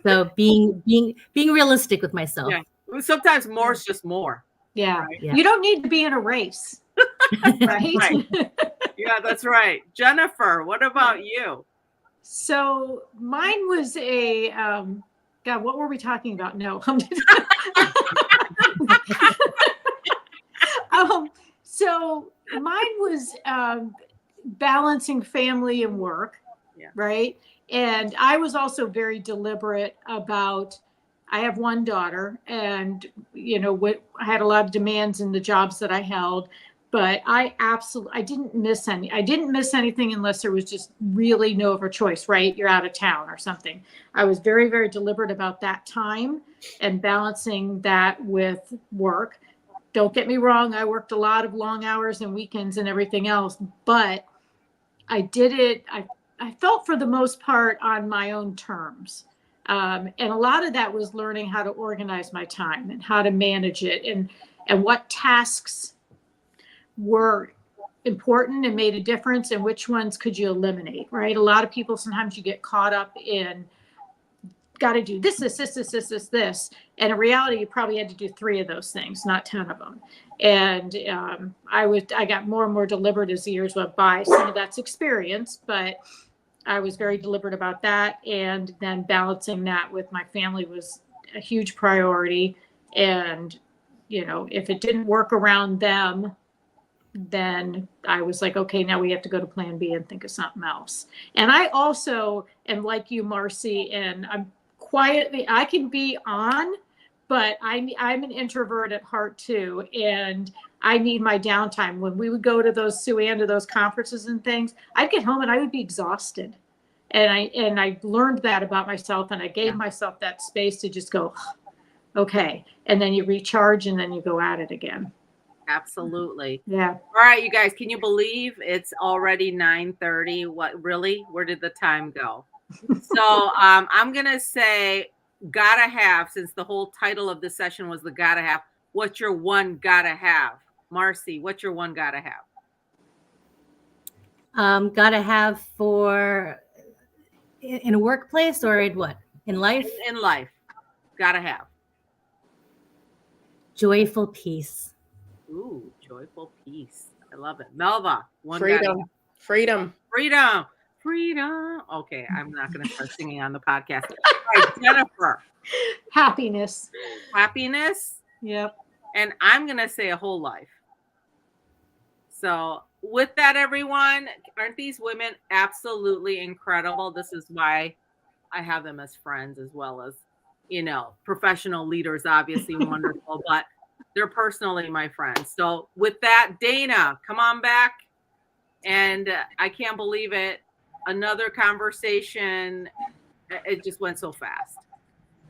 E: So being realistic with myself.
D: Yeah. Sometimes more is just more.
G: Yeah.
D: Right?
E: Yeah.
G: You don't need to be in a race. Right?
D: Right. Yeah, that's right. Jennifer, what about you?
G: So mine was a God, what were we talking about? No. So mine was balancing family and work, right? And I was also very deliberate about. I have one daughter, and I had a lot of demands in the jobs that I held. But I didn't miss anything unless there was just really no other choice, right? You're out of town or something. I was very, very deliberate about that time and balancing that with work. Don't get me wrong. I worked a lot of long hours and weekends and everything else, but I did it. I felt for the most part on my own terms. And a lot of that was learning how to organize my time and how to manage it and what tasks were important and made a difference and which ones could you eliminate, right? A lot of people, sometimes you get caught up in got to do this. And in reality, you probably had to do 3 of those things, not 10 of them. And I got more and more deliberate as the years went by. Some of that's experience, but I was very deliberate about that. And then balancing that with my family was a huge priority. And, if it didn't work around them, then I was like, okay, now we have to go to plan B and think of something else. And I also am like you, Marcy, and I can be on, but I'm an introvert at heart too. And I need my downtime. When we would go to those those conferences and things, I'd get home and I would be exhausted. And I learned that about myself, and I gave myself that space to just go, okay. And then you recharge and then you go at it again.
D: Absolutely.
G: Yeah.
D: All right, you guys, can you believe it's already 9:30? What, really? Where did the time go? So I'm going to say gotta have, since the whole title of this session was the gotta have. What's your one gotta have? Marcy, what's your one gotta have?
E: Gotta have in a workplace or in what? In life?
D: In life. Gotta have.
E: Joyful peace.
D: Ooh, joyful peace. I love it. Melva,
F: Freedom.
D: Okay, I'm not going to start singing on the podcast. All right, Jennifer.
G: Happiness.
D: Yep. And I'm going to say a whole life. So with that, everyone, aren't these women absolutely incredible? This is why I have them as friends, as well as, professional leaders, obviously wonderful, but they're personally my friends. So with that, Dana, come on back. And I can't believe it. Another conversation. It just went so fast.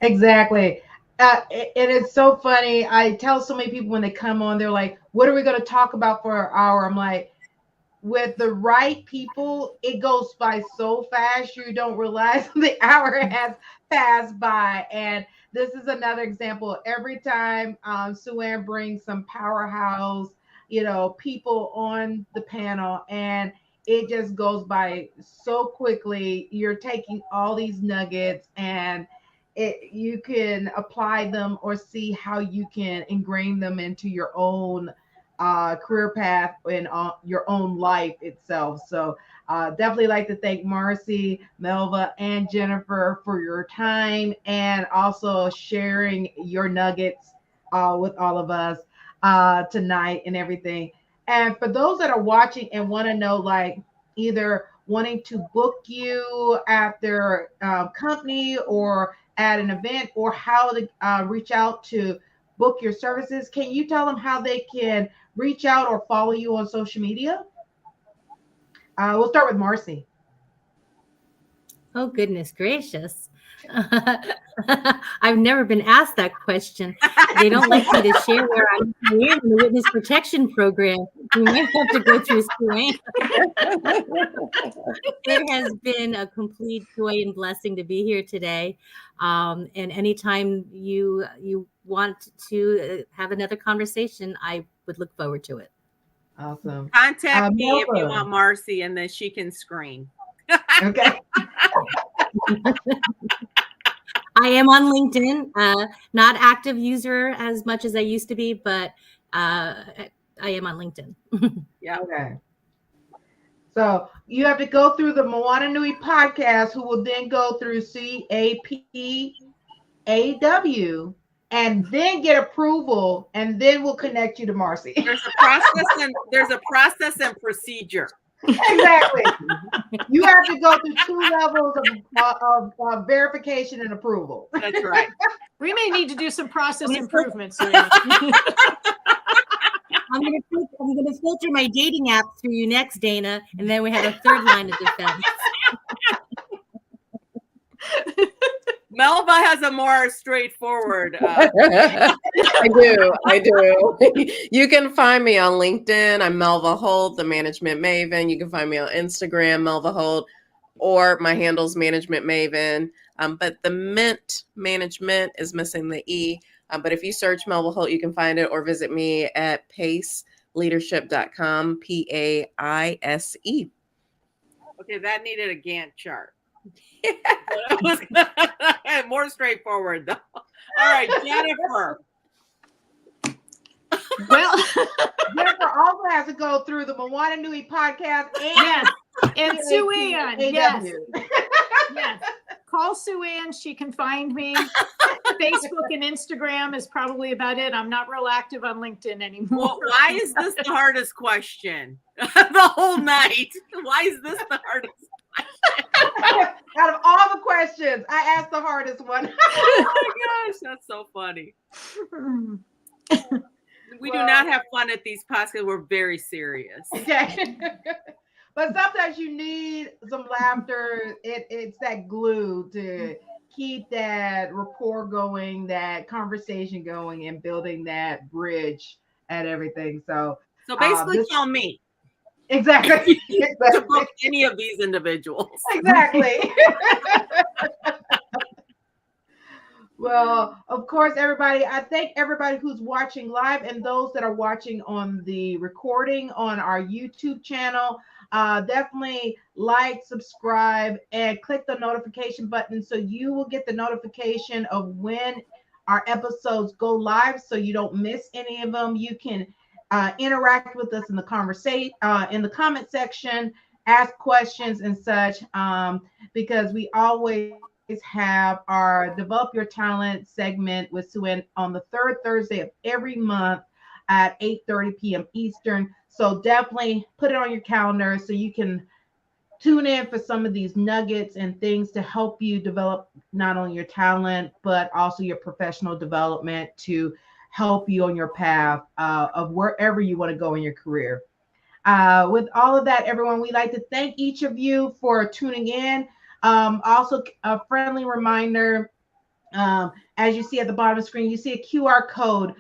C: Exactly. And it's so funny. I tell so many people when they come on, they're like, what are we going to talk about for an hour? I'm like, with the right people, it goes by so fast you don't realize the hour has passed by. And this is another example. Every time Sue Ann brings some powerhouse, people on the panel, and it just goes by so quickly. You're taking all these nuggets, and you can apply them or see how you can ingrain them into your own career path and your own life itself. So definitely like to thank Marcy, Melva, and Jennifer for your time and also sharing your nuggets with all of us tonight and everything. And for those that are watching and want to know, like, either wanting to book you at their company or at an event, or how to reach out to book your services, can you tell them how they can reach out or follow you on social media? We'll start with Marcy.
E: Oh, goodness gracious. I've never been asked that question. They don't like me to share where I'm in the witness protection program. We might have to go through Sue Ann. It has been a complete joy and blessing to be here today. And anytime you want to have another conversation, I would look forward to it.
C: Awesome.
D: Contact me if you
C: Melba.
D: want Marcy, and then she can screen.
C: Okay.
E: I am on LinkedIn, not active user as much as I used to be, but I am on LinkedIn.
D: Yeah.
C: Okay. So you have to go through the Moana Nui podcast, who will then go through CAPAW and then get approval, and then we'll connect you to Marcy.
D: There's a process and procedure.
C: Exactly. You have to go through 2 levels of verification and approval.
D: That's right.
G: We may need to do some process improvements.
E: I'm going to filter my dating app through you next, Dana, and then we have a third line of defense.
D: Melba has a more straightforward.
F: I do. You can find me on LinkedIn. I'm Melva Holt, the Management Maven. You can find me on Instagram, Melva Holt, or my handle's Management Maven. But the Mint Management is missing the E. But if you search Melva Holt, you can find it, or visit me at paceleadership.com, PAISE.
D: Okay, that needed a Gantt chart. More straightforward, though. All right, Jennifer.
G: Well,
C: Jennifer also has to go through the Moana Nui podcast
G: yes, and Sue Ann. Yes. Yes. Call Sue Ann. She can find me. Facebook and Instagram is probably about it. I'm not real active on LinkedIn anymore.
D: Well, why is this the hardest question the whole night? Why is this the hardest question?
C: Out of all the questions, I asked the hardest one.
D: Oh my gosh, that's so funny. We do not have fun at these podcasts. We're very serious.
C: Okay. But sometimes you need some laughter. It's that glue to keep that rapport going, that conversation going, and building that bridge and everything. So
D: basically, call me.
C: Exactly.
D: To book any of these individuals.
C: Exactly. Well, of course, everybody, I thank everybody who's watching live and those that are watching on the recording on our YouTube channel. Definitely like, subscribe, and click the notification button so you will get the notification of when our episodes go live, so you don't miss any of them. You can interact with us in the conversation, in the comment section, ask questions and such, because we always have our Develop Your Talent segment with Sue Ann on the 3rd Thursday of every month at 8:30 p.m. Eastern. So definitely put it on your calendar so you can tune in for some of these nuggets and things to help you develop not only your talent, but also your professional development to help you on your path of wherever you want to go in your career. With all of that, everyone, we'd like to thank each of you for tuning in. Also, a friendly reminder, as you see at the bottom of the screen, you see a QR code.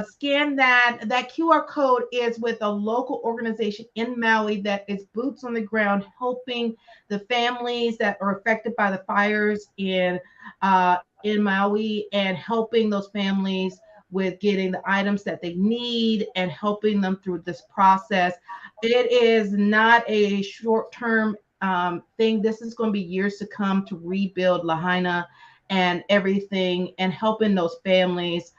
C: Scan that. That QR code is with a local organization in Maui that is boots on the ground, helping the families that are affected by the fires in Maui, and helping those families with getting the items that they need and helping them through this process. It is not a short-term thing. This is going to be years to come to rebuild Lahaina and everything, and helping those families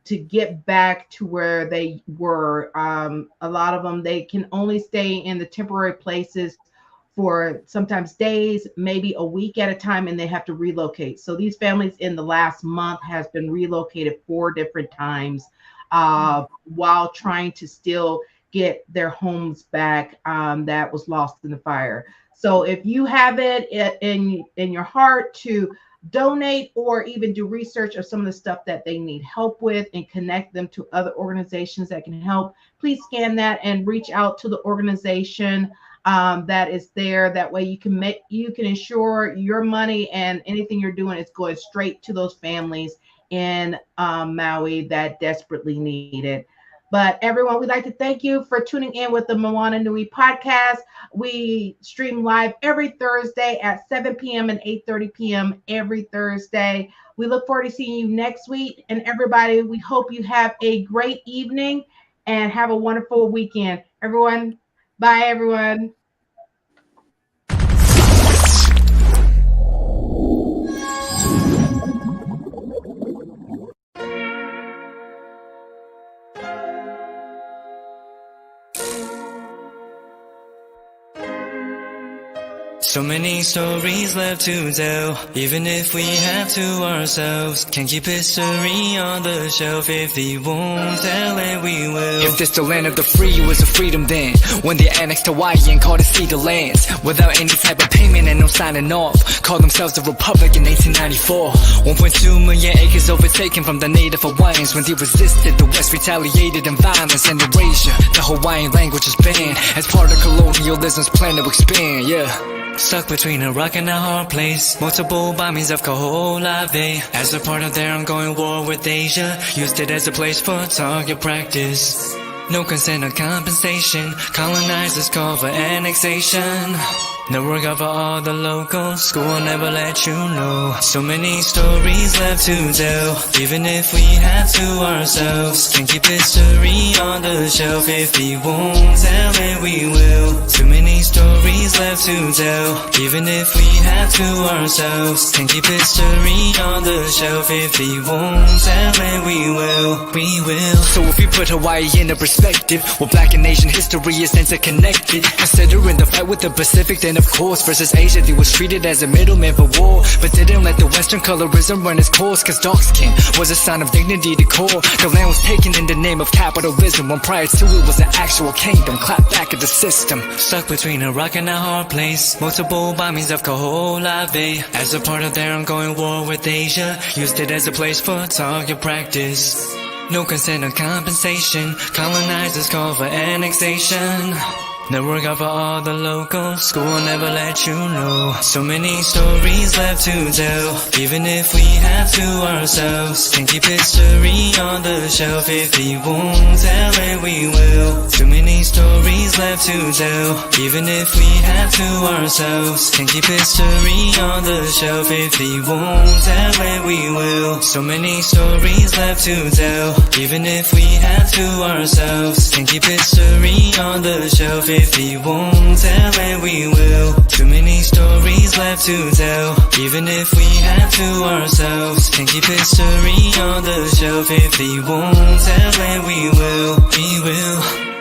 C: to get back to where they were. A lot of them, they can only stay in the temporary places for sometimes days, maybe a week at a time, and they have to relocate. So these families in the last month has been relocated 4 different times while trying to still get their homes back that was lost in the fire. So if you have it in your heart to donate or even do research of some of the stuff that they need help with and connect them to other organizations that can help, please scan that and reach out to the organization that is there. That way you can ensure your money and anything you're doing is going straight to those families in Maui that desperately need it. But everyone, we'd like to thank you for tuning in with the Moana Nui podcast. We stream live every Thursday at 7 p.m. and 8:30 p.m. every Thursday. We look forward to seeing you next week. And everybody, we hope you have a great evening and have a wonderful weekend. Everyone, bye, everyone.
H: So many stories left to tell, even if we have to ourselves. Can't keep history on the shelf. If we won't tell it, we will.
I: If this the land of the free, it was a freedom then. When they annexed Hawaii and called it Cedar Lands, without any type of payment and no signing off. Called themselves the Republic in 1894. 1.2 million acres overtaken from the native Hawaiians. When they resisted, the West retaliated in violence and erasure. The Hawaiian language is banned as part of colonialism's plan to expand, yeah.
H: Stuck between a rock and a hard place. Multiple bombings of Kaho'olawe as a part of their ongoing war with Asia. Used it as a place for target practice. No consent or compensation. Colonizers call for annexation. No work out for all the locals. School will never let you know. So many stories left to tell, even if we have to ourselves. Can't keep history on the shelf. If we won't tell it, we will. Too many stories left to tell, even if we have to ourselves. Can't keep history on the shelf. If we won't tell it, we will. We will.
I: So if we put Hawaii into perspective, well, Black and Asian history is interconnected. Considering the fight with the Pacific, then of course versus Asia, they was treated as a middleman for war, but didn't let the Western colorism run its course. Cause dark skin was a sign of dignity to core. The land was taken in the name of capitalism, when prior to it was an actual kingdom. Clap back at the system.
H: Stuck between a rock and a hard place. Multiple bombings of Kaho'olawe as a part of their ongoing war with Asia. Used it as a place for target practice. No consent or compensation. Colonizers call for annexation. No work out for all the locals. School will never let you know. So many stories left to tell, even if we have to ourselves. Can't keep history on the shelf. If we won't tell it, we will. Too many stories left to tell, even if we have to ourselves. Can't keep history on the shelf. If we won't tell it, we will. So many stories left to tell, even if we have to ourselves. Can't keep history on the shelf. If we won't tell it, we will. Too many stories left to tell, even if we have to ourselves. Can't keep history on the shelf. If we won't tell it, we will. We will.